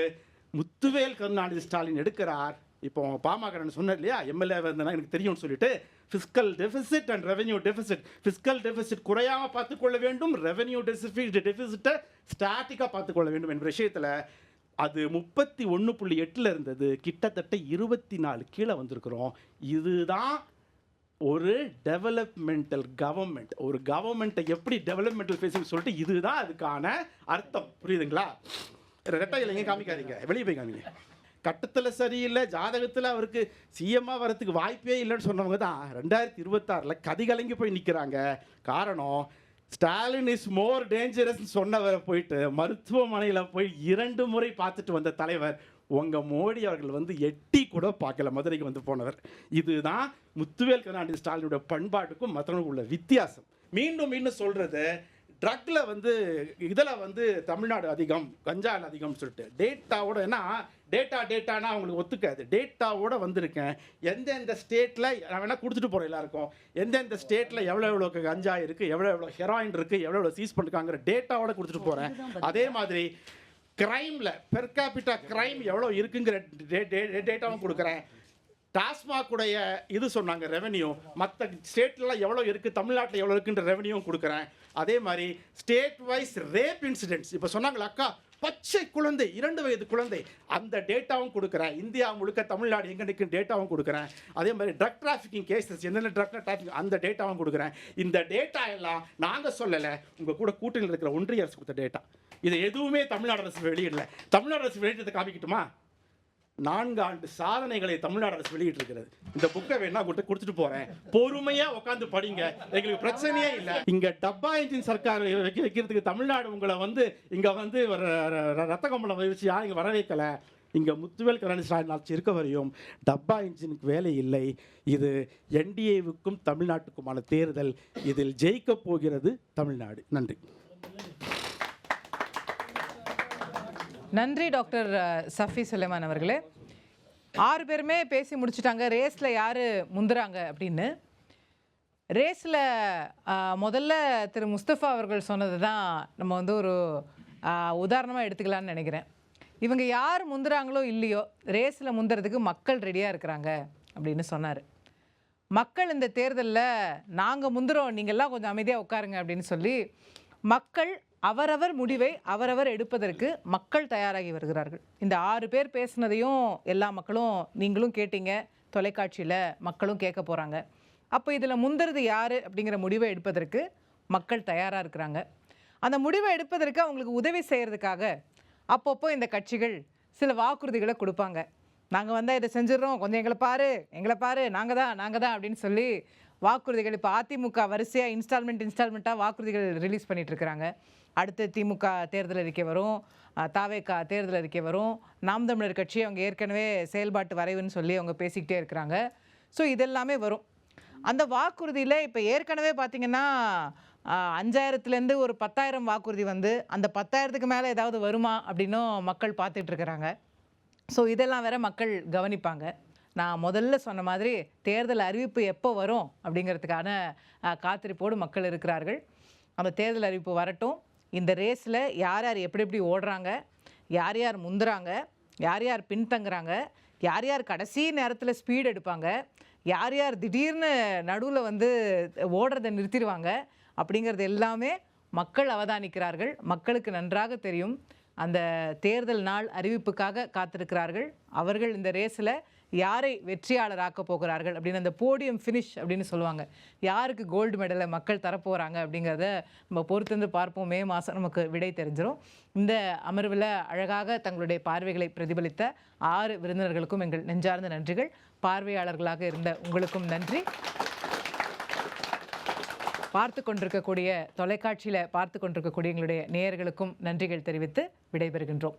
முத்துவேல் கருணாநிதி ஸ்டாலின் எடுக்கிறார். இப்போ பாமக சொன்னார் இல்லையா, எம்எல்ஏ வந்தனா எனக்கு தெரியும்னு சொல்லிட்டு, fiscal deficit and revenue deficit. Fiscal deficit குறையாமல் பார்த்துக்கொள்ள வேண்டும், ரெவென்யூ டெபிசிட்டை ஸ்டாட்டிக்காக பார்த்துக்கொள்ள வேண்டும் என்ற விஷயத்தில் அது 31.8 இருந்தது, கிட்டத்தட்ட 24 கீழே வந்திருக்கிறோம். இதுதான் ஒரு டெவலப்மெண்டல் கவர்மெண்ட். ஒரு கவர்மெண்ட்டை எப்படி டெவலப்மெண்டல் ஃபேஸிங் சொல்லிட்டு இதுதான் அதுக்கான அர்த்தம். புரியுதுங்களா? ரெட்டையில் எங்கே காமிக்காதீங்க, வெளியே போய் காமிங்க. கட்டத்தில் சரியில்லை, ஜாதகத்தில் அவருக்கு சிஎம்மாக வரத்துக்கு வாய்ப்பே இல்லைன்னு சொன்னவங்க தான் 2026 கதிகலங்கி போய் நிற்கிறாங்க. காரணம், ஸ்டாலின் இஸ் மோர் டேஞ்சரஸ் சொன்னவரை போயிட்டு மருத்துவமனையில் போய் 2 முறை பார்த்துட்டு வந்த தலைவர் உங்கள் மோடி அவர்கள் வந்து எட்டி கூட பார்க்கல, மதுரைக்கு வந்து போனவர். இதுதான் முத்துவேல் கருணாநிதி ஸ்டாலினுடைய பண்பாட்டுக்கும் மற்றவங்களுக்கும் உள்ள வித்தியாசம். மீண்டும் சொல்கிறது, ட்ரக்கில் வந்து இதில் வந்து தமிழ்நாடு அதிகம், கஞ்சால் அதிகம்னு சொல்லிட்டு டேட்டாவோட, ஏன்னா டேட்டானா அவங்களுக்கு ஒத்துக்காது. டேட்டாவோட வந்திருக்கேன், எந்தெந்த ஸ்டேட்டில் நான் வேணால் கொடுத்துட்டு போகிறேன் எல்லாருக்கும், எந்தெந்த ஸ்டேட்டில் எவ்வளோ கஞ்சா இருக்குது, எவ்வளோ ஹெராயின் இருக்குது, எவ்வளோ சீஸ் பண்ணிருக்காங்கிற டேட்டாவோட கொடுத்துட்டு போகிறேன். அதே மாதிரி கிரைமில் பெர் கேபிட்டா கிரைம் எவ்வளோ இருக்குங்கிற டேட்டாவும் கொடுக்குறேன். டாஸ்மாக் உடைய இது சொன்னாங்க ரெவென்யூ, மற்ற ஸ்டேட்லாம் எவ்வளோ இருக்குது, தமிழ்நாட்டில் எவ்வளோ இருக்குன்ற ரெவென்யூவும் கொடுக்குறேன். அதே மாதிரி ஸ்டேட் வைஸ் ரேப் இன்சிடென்ட்ஸ் இப்போ சொன்னாங்களா அக்கா, பச்சை குழந்தை 2 வயது குழந்தை அந்த டேட்டாவும் கொடுக்குறேன். இந்தியா முழுக்க தமிழ்நாடு எங்கே நிற்கும் டேட்டாவும் கொடுக்குறேன். அதே மாதிரி ட்ரக் டிராஃபிக்கிங் கேசஸ் என்னென்ன ட்ரக் டிராஃபிக் அந்த டேட்டாவும் கொடுக்குறேன். இந்த டேட்டா எல்லாம் நாங்கள் சொல்லலை, உங்கள் கூட கூட்டணியில் இருக்கிற ஒன்றிய அரசு கொடுத்த டேட்டா. இது எதுவுமே தமிழ்நாடு அரசு வெளியிடல. தமிழ்நாடு அரசு வெளியிட்டதை காமிக்கட்டுமா? 4 ஆண்டு சாதனைகளை தமிழ்நாடு அரசு வெளியிட்டிருக்கிறது. இந்த புக்கை வேணா கொடுத்துட்டு போறேன், பொறுமையா உட்காந்து படிங்க, எங்களுக்கு பிரச்சனையே இல்லை. இங்க டப்பா இன்ஜின் சர்க்கார் வைக்கிறதுக்கு தமிழ்நாடு உங்களை இங்க ரத்த கம்பளம் வச்சு இங்க வர வைக்கல. இங்க முத்துவேல் கருணாநிதி ஸ்டாலின் ஆட்சி இருக்க வரையும் டப்பா இன்ஜினுக்கு வேலை இல்லை. இது என்டிஏவுக்கும் தமிழ்நாட்டுக்குமான தேர்தல். இதில் ஜெயிக்க போகிறது தமிழ்நாடு. நன்றி. நன்றி டாக்டர் சஃபி சுலைமான் அவர்களே. 6 பேருமே பேசி முடிச்சுட்டாங்க ரேஸில் யார் முந்துறாங்க அப்படின்னு. ரேஸில் முதல்ல திரு முஸ்தபா அவர்கள் சொன்னது தான் நம்ம ஒரு உதாரணமாக எடுத்துக்கலான்னு நினைக்கிறேன். இவங்க யார் முந்துறாங்களோ இல்லையோ ரேஸில் முந்துறதுக்கு மக்கள் ரெடியாக இருக்கிறாங்க அப்படின்னு சொன்னார். மக்கள் இந்த தேர்தலில் நாங்கள் முந்துறோம், நீங்கள்லாம் கொஞ்சம் அமைதியாக உட்காருங்க அப்படின்னு சொல்லி மக்கள் அவரவர் முடிவை அவரவர் எடுப்பதற்கு மக்கள் தயாராகி வருகிறார்கள். இந்த 6 பேர் பேசுனதையும் எல்லா மக்களும் நீங்களும் கேட்டீங்க, தொலைக்காட்சியில் மக்களும் கேட்க போகிறாங்க. அப்போ இதில் முந்துறது யார் அப்படிங்கிற முடிவை எடுப்பதற்கு மக்கள் தயாராக இருக்கிறாங்க. அந்த முடிவை எடுப்பதற்கு அவங்களுக்கு உதவி செய்கிறதுக்காக அப்பப்போ இந்த கட்சிகள் சில வாக்குறுதிகளை கொடுப்பாங்க. நாங்கள் வந்தால் இதை செஞ்சிடறோம், கொஞ்சம் எங்களை பாரு, நாங்கள் தான் அப்படின்னு சொல்லி வாக்குறுதிகள். இப்போ அதிமுக வரிசையாக இன்ஸ்டால்மெண்ட்டாக வாக்குறுதிகள் ரிலீஸ் பண்ணிகிட்டு இருக்கிறாங்க. அடுத்து திமுக தேர்தல் அறிக்கை வரும், தாவேகா தேர்தல் அறிக்கை வரும், நாம் தமிழர் கட்சி அவங்க ஏற்கனவே செயல்பாட்டு வரைவுன்னு சொல்லி அவங்க பேசிக்கிட்டே இருக்கிறாங்க. ஸோ இதெல்லாமே வரும். அந்த வாக்குறுதியில் இப்போ ஏற்கனவே பார்த்திங்கன்னா 5000லேருந்து ஒரு 10,000 வாக்குறுதி அந்த 10,000க்கு மேலே ஏதாவது வருமா அப்படின்னும் மக்கள் பார்த்துட்டு இருக்கிறாங்க. ஸோ இதெல்லாம் வேற மக்கள் கவனிப்பாங்க. நான் முதல்ல சொன்ன மாதிரி தேர்தல் அறிவிப்பு எப்போ வரும் அப்படிங்கிறதுக்கான காத்திருப்போடு மக்கள் இருக்கிறார்கள். அந்த தேர்தல் அறிவிப்பு வரட்டும். இந்த ரேஸில் யார் யார் எப்படி ஓடுறாங்க, யார் யார் முந்துறாங்க, யார் யார் பின்தங்குறாங்க, யார் யார் கடைசி நேரத்தில் ஸ்பீடு எடுப்பாங்க, யார் யார் திடீர்னு நடுவில் ஓடுறதை நிறுத்திடுவாங்க அப்படிங்கிறது எல்லாமே மக்கள் அவதானிக்கிறார்கள். மக்களுக்கு நன்றாக தெரியும். அந்த தேர்தல் நாள் அறிவிப்புக்காக காத்திருக்கிறார்கள். அவர்கள் இந்த ரேஸில் யாரை வெற்றியாளராக்க போகிறார்கள் அப்படின்னு அந்த போடியம் ஃபினிஷ் அப்படின்னு சொல்லுவாங்க. யாருக்கு கோல்டு மெடலை மக்கள் தரப்போகிறாங்க அப்படிங்கிறத நம்ம பொறுத்திருந்து பார்ப்போம். மே மாதம் நமக்கு விடை தெரிஞ்சிடும். இந்த அமர்வில் அழகாக தங்களுடைய பார்வைகளை பிரதிபலித்த 6 விருந்தினர்களுக்கும் எங்கள் நெஞ்சார்ந்த நன்றிகள். பார்வையாளர்களாக இருந்த உங்களுக்கும் நன்றி. தொலைக்காட்சியில் பார்த்து கொண்டிருக்கக்கூடிய எங்களுடைய நேயர்களுக்கும் நன்றிகள் தெரிவித்து விடைபெறுகின்றோம்.